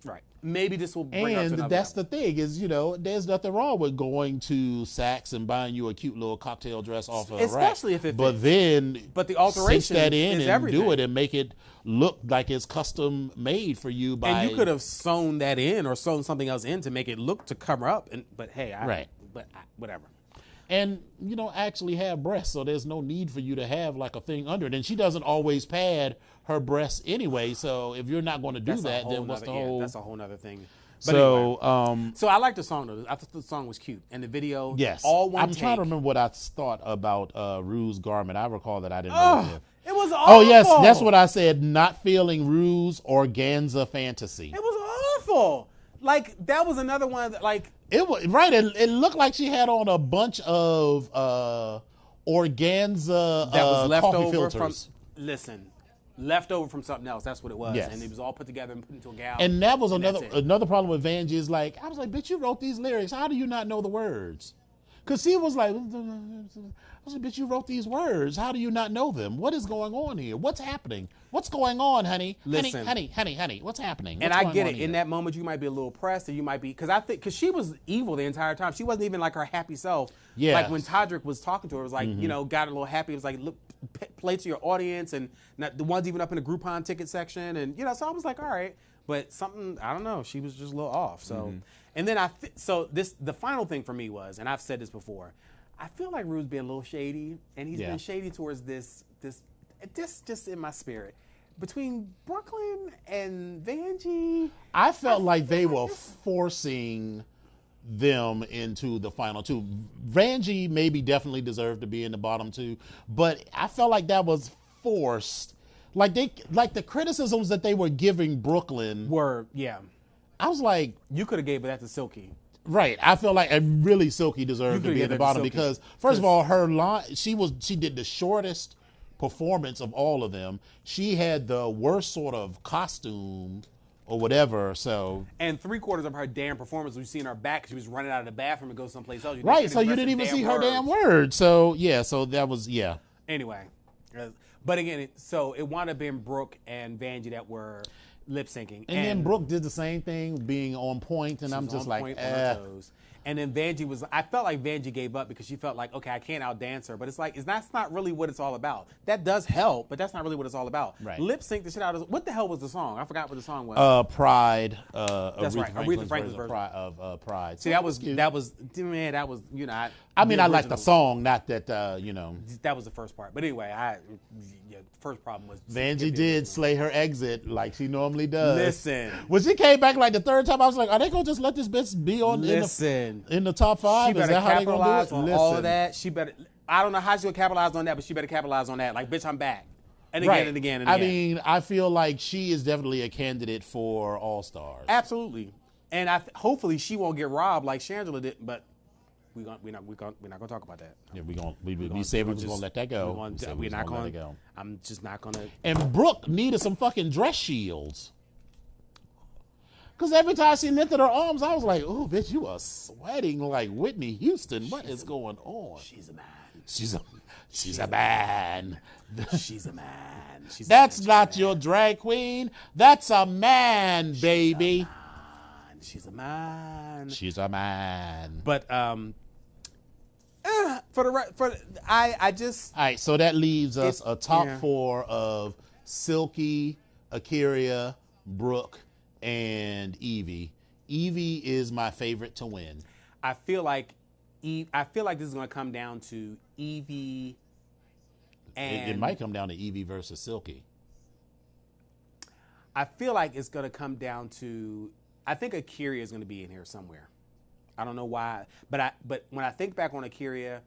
Right. Maybe this will bring her to another that's level. the thing is, there's nothing wrong with going to Saks and buying you a cute little cocktail dress off of a rack. Especially if it But fits. then, But the alteration cinch that in is and everything. do it and make it look like it's custom made for you by. And you could have sewn that in or sewn something else in to make it look to cover up. But hey, whatever. And actually have breasts, so there's no need for you to have like a thing under it. And she doesn't always pad her breasts anyway. So if you're not going to do that, then what's the whole? That's a whole nother thing. But So, anyway, so I liked the song though. I thought the song was cute, and the video. yes, all one I'm take. trying to remember what I thought about Rue's garment. I recall that I didn't know It was awful. Oh yes, that's what I said. Not feeling Rue's organza fantasy. It was awful. Like that was another one that like. It was right. It looked like she had on a bunch of organza That was left coffee over filters. left over from something else. That's what it was. Yes. And it was all put together and put into a gown. And that was and that's it. another problem with Vanjie is like, I was like, bitch, you wrote these lyrics. How do you not know the words? Because she was like, I was like, bitch, you wrote these words. How do you not know them? What is going on here? What's happening? What's going on, honey? Listen. Honey. What's happening? And What's I going get on it. here? In that moment, you might be a little pressed, and you might be because she was evil the entire time. She wasn't even like her happy self. Yeah. Like when Todrick was talking to her, it was like got a little happy. It was like look, play to your audience, and not the ones even up in the Groupon ticket section, and so I was like, all right, but something I don't know. She was just a little off. So, and then the final thing for me was, and I've said this before, I feel like Rue's being a little shady, and he's been shady towards this just in my spirit. Between Brooklyn and Vanjie, I felt like they were forcing them into the final two. Vanjie maybe definitely deserved to be in the bottom two, but I felt like that was forced. Like the criticisms that they were giving Brooklyn I was like, you could have gave that to Silky. right. I feel like really Silky deserved to be at the bottom because first of all, her line she did the shortest performance of all of them. She had the worst sort of costume or whatever. So and 3/4 of her damn performance was seen her back. She was running out of the bathroom and go someplace else. Right. So you didn't even see her damn words. So so that was Anyway, but again, so it wound up being Brooke and Vanjie that were lip syncing, And then Brooke did the same thing, being on point, and I'm just like, on her toes. And then Vanjie I felt like Vanjie gave up because she felt like, okay, I can't outdance her. But it's like, that's not really what it's all about. That does help, but that's not really what it's all about. Right. Lip sync the shit out of what the hell was the song? I forgot what the song was. Pride. That's right. Aretha Franklin's version of Pride. See, So that was cute. I mean, I like the song, not that That was the first part. But anyway, the first problem was Vanjie did slay her exit like she normally does. Listen. When she came back like the third time, I was like, are they gonna just let this bitch be on in the top five? She Is better that how they capitalize gonna do it? on all of that. She better. I don't know how she'll capitalize on that, but she better capitalize on that. Like, bitch, I'm back, and again and again and again. I mean, I feel like she is definitely a candidate for All Stars. Absolutely. And hopefully she won't get robbed like Shangela did. But we're not gonna talk about that. Yeah, we said we was gonna let that go. We're not gonna let it go. I'm just not gonna. And Brooke needed some fucking dress shields. Because every time she lifted her arms, I was like, oh, bitch, you are sweating like Whitney Houston. What is going on? She's a man. She's a man. She's a man. That's not your drag queen. That's a man, baby. She's a man. She's a man. But I just. All right, so that leaves us a top 4 of Silky, A'keria, Brooke, and Evie. Evie is my favorite to win. I feel like this is going to come down to Evie. And it might come down to Evie versus Silky. I feel like it's going to come down to. I think A'keria is going to be in here somewhere. I don't know why, but when I think back on A'keria,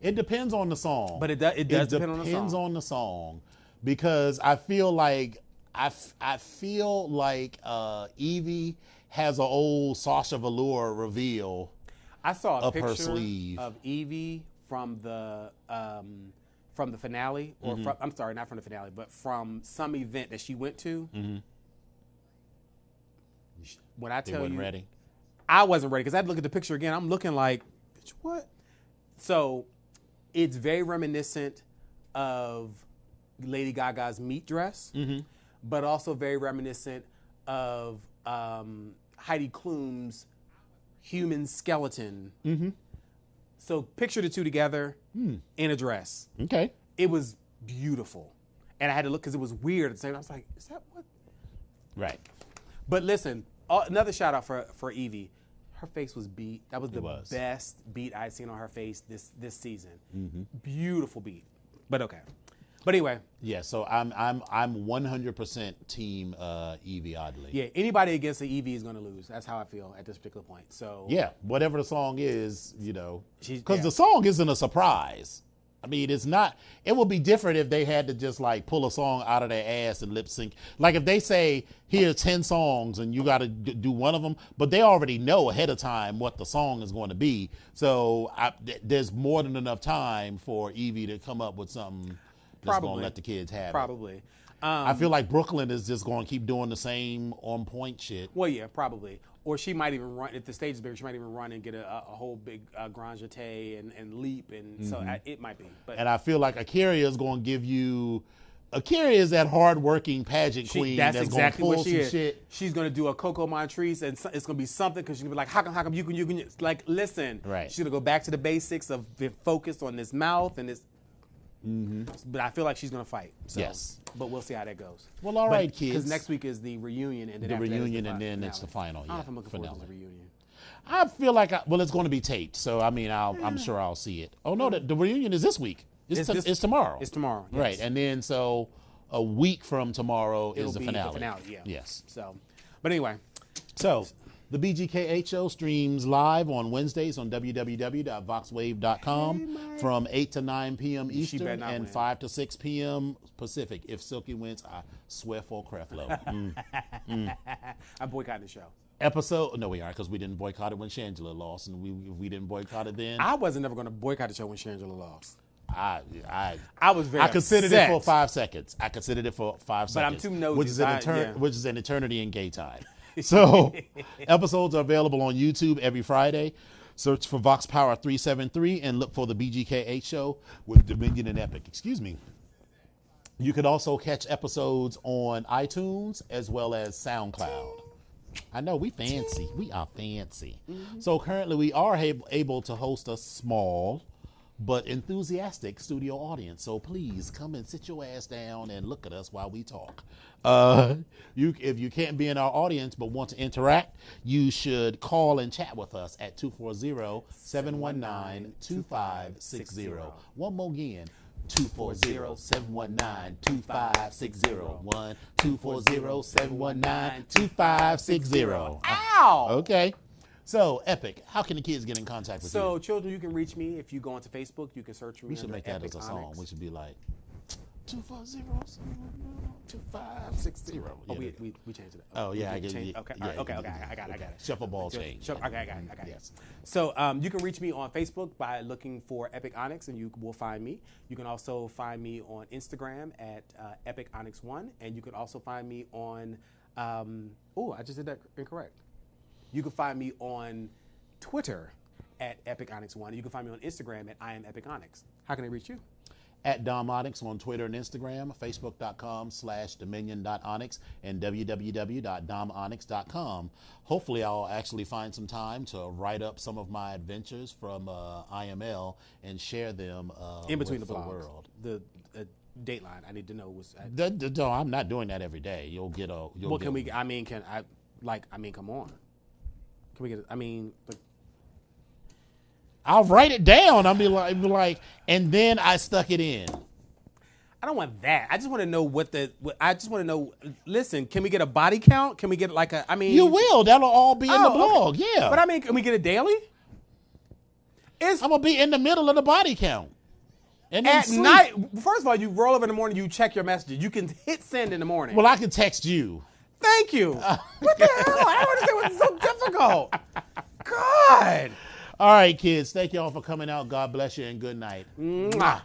it depends on the song. But it does depend on the song. It depends on the song, because I feel like Evie has an old Sasha Velour reveal. I saw a up picture her sleeve of Evie from the finale, or I'm sorry, not from the finale, but from some event that she went to. Mm-hmm. When I tell you, ready. I wasn't ready, because I had to look at the picture again. I'm looking like, bitch, what? So it's very reminiscent of Lady Gaga's meat dress, but also very reminiscent of Heidi Klum's human skeleton. Mm-hmm. So picture the two together in a dress. Okay. It was beautiful. And I had to look, because it was weird at the same time. I was like, is that what? Right. But listen, another shout out for Evie. Her face was beat. That was the best beat I'd seen on her face this season. Mm-hmm. Beautiful beat. But okay. But anyway. Yeah, so I'm 100% team Evie Oddly. Yeah, anybody against the Evie is going to lose. That's how I feel at this particular point. So yeah, whatever the song is, because the song isn't a surprise. I mean, it's not. It would be different if they had to just like pull a song out of their ass and lip sync. Like if they say, here's 10 songs and you got to do one of them, but they already know ahead of time what the song is going to be. So there's more than enough time for Evie to come up with something that's going to let the kids have it. Probably. I feel like Brooklyn is just going to keep doing the same on point shit. Well, yeah, probably. Or she might even run, if the stage is bigger, she might even run and get a whole big grand jeté and leap. And so it might be. But and I feel like A'keria is going to give you. A'keria is that hard-working pageant queen that's exactly going to pull what she some shit. She's going to do a Coco Montrese, and it's going to be something, because she's going to be like, how come you can, like, listen. Right. She's going to go back to the basics of being focused on this mouth and this. But I feel like she's going to fight. So, yes. But we'll see how that goes. Well, all right, kids. Because next week is the reunion, and then the after reunion, that is and then finale. it's the final. I don't know if I'm looking forward to the reunion. I feel like it's going to be taped, so I mean, I'm sure I'll see it. Oh no, the reunion is this week. It's tomorrow. It's tomorrow, yes. Right? And then so a week from tomorrow is the finale. The finale, yeah. Yes. So, but anyway, so the BGKH show streams live on Wednesdays on www.voxwave.com from 8 to 9 p.m. Eastern and 5 to 6 p.m. Pacific. If Silky wins, I swear for Creflo. I'm boycotting the show. No, we aren't, because we didn't boycott it when Shangela lost, and we didn't boycott it then. I wasn't never going to boycott the show when Shangela lost. I was very. I considered upset. it for 5 seconds. But I'm too nosy. Which is an eternity in gay time. So episodes are available on YouTube every Friday. Search for Vox Power 373 and look for the BGKH show with Dominion and Epic. Excuse me. You can also catch episodes on iTunes as well as SoundCloud. I know, we fancy. We are fancy. So currently we are able to host a small but enthusiastic studio audience. So please come and sit your ass down and look at us while we talk. If you can't be in our audience but want to interact, you should call and chat with us at 240-719-2560. One more again. 240-719-2560. 240-719-2560. Ow! Okay. So, Epic, how can the kids get in contact with you? So, children, you can reach me if you go onto Facebook. You can search me. We should make that Epic as a song. Onyx. We should be like, 240-2560. Oh, we changed it. Oh, yeah, I we get changed- it. Okay, Yeah, okay, yeah, okay, yeah. I got it. Shuffle ball change. Okay, I got it. Yes. So you can reach me on Facebook by looking for Epic Onyx, and you will find me. You can also find me on Instagram at Epic Onyx1, and you can also find me on. I just did that incorrect. You can find me on Twitter at Epic Onyx1. You can find me on Instagram at I am Epic Onyx. How can they reach you? At Dom Onyx on Twitter and Instagram, facebook.com/dominion.onyx, and www.domonyx.com. Hopefully, I'll actually find some time to write up some of my adventures from IML and share them In between with the blogs. world. The Dateline. I need to know was. No, I'm not doing that every day. You'll get a. Well, can we? I mean, come on. Can we get? I'll write it down. I'll be like, and then I stuck it in. I don't want that. I just want to know I just want to know. Listen, can we get a body count? Can we get like a? I mean, You will. That'll all be in the blog. okay. Yeah. But I mean, can we get a daily? I'm gonna be in the middle of the body count. And then At sleep. night, first of all, you roll over in the morning, you check your messages. You can hit send in the morning. Well, I can text you. Thank you. What the hell? I don't understand what's so difficult. God. All right, kids. Thank y'all for coming out. God bless you and good night. Mwah.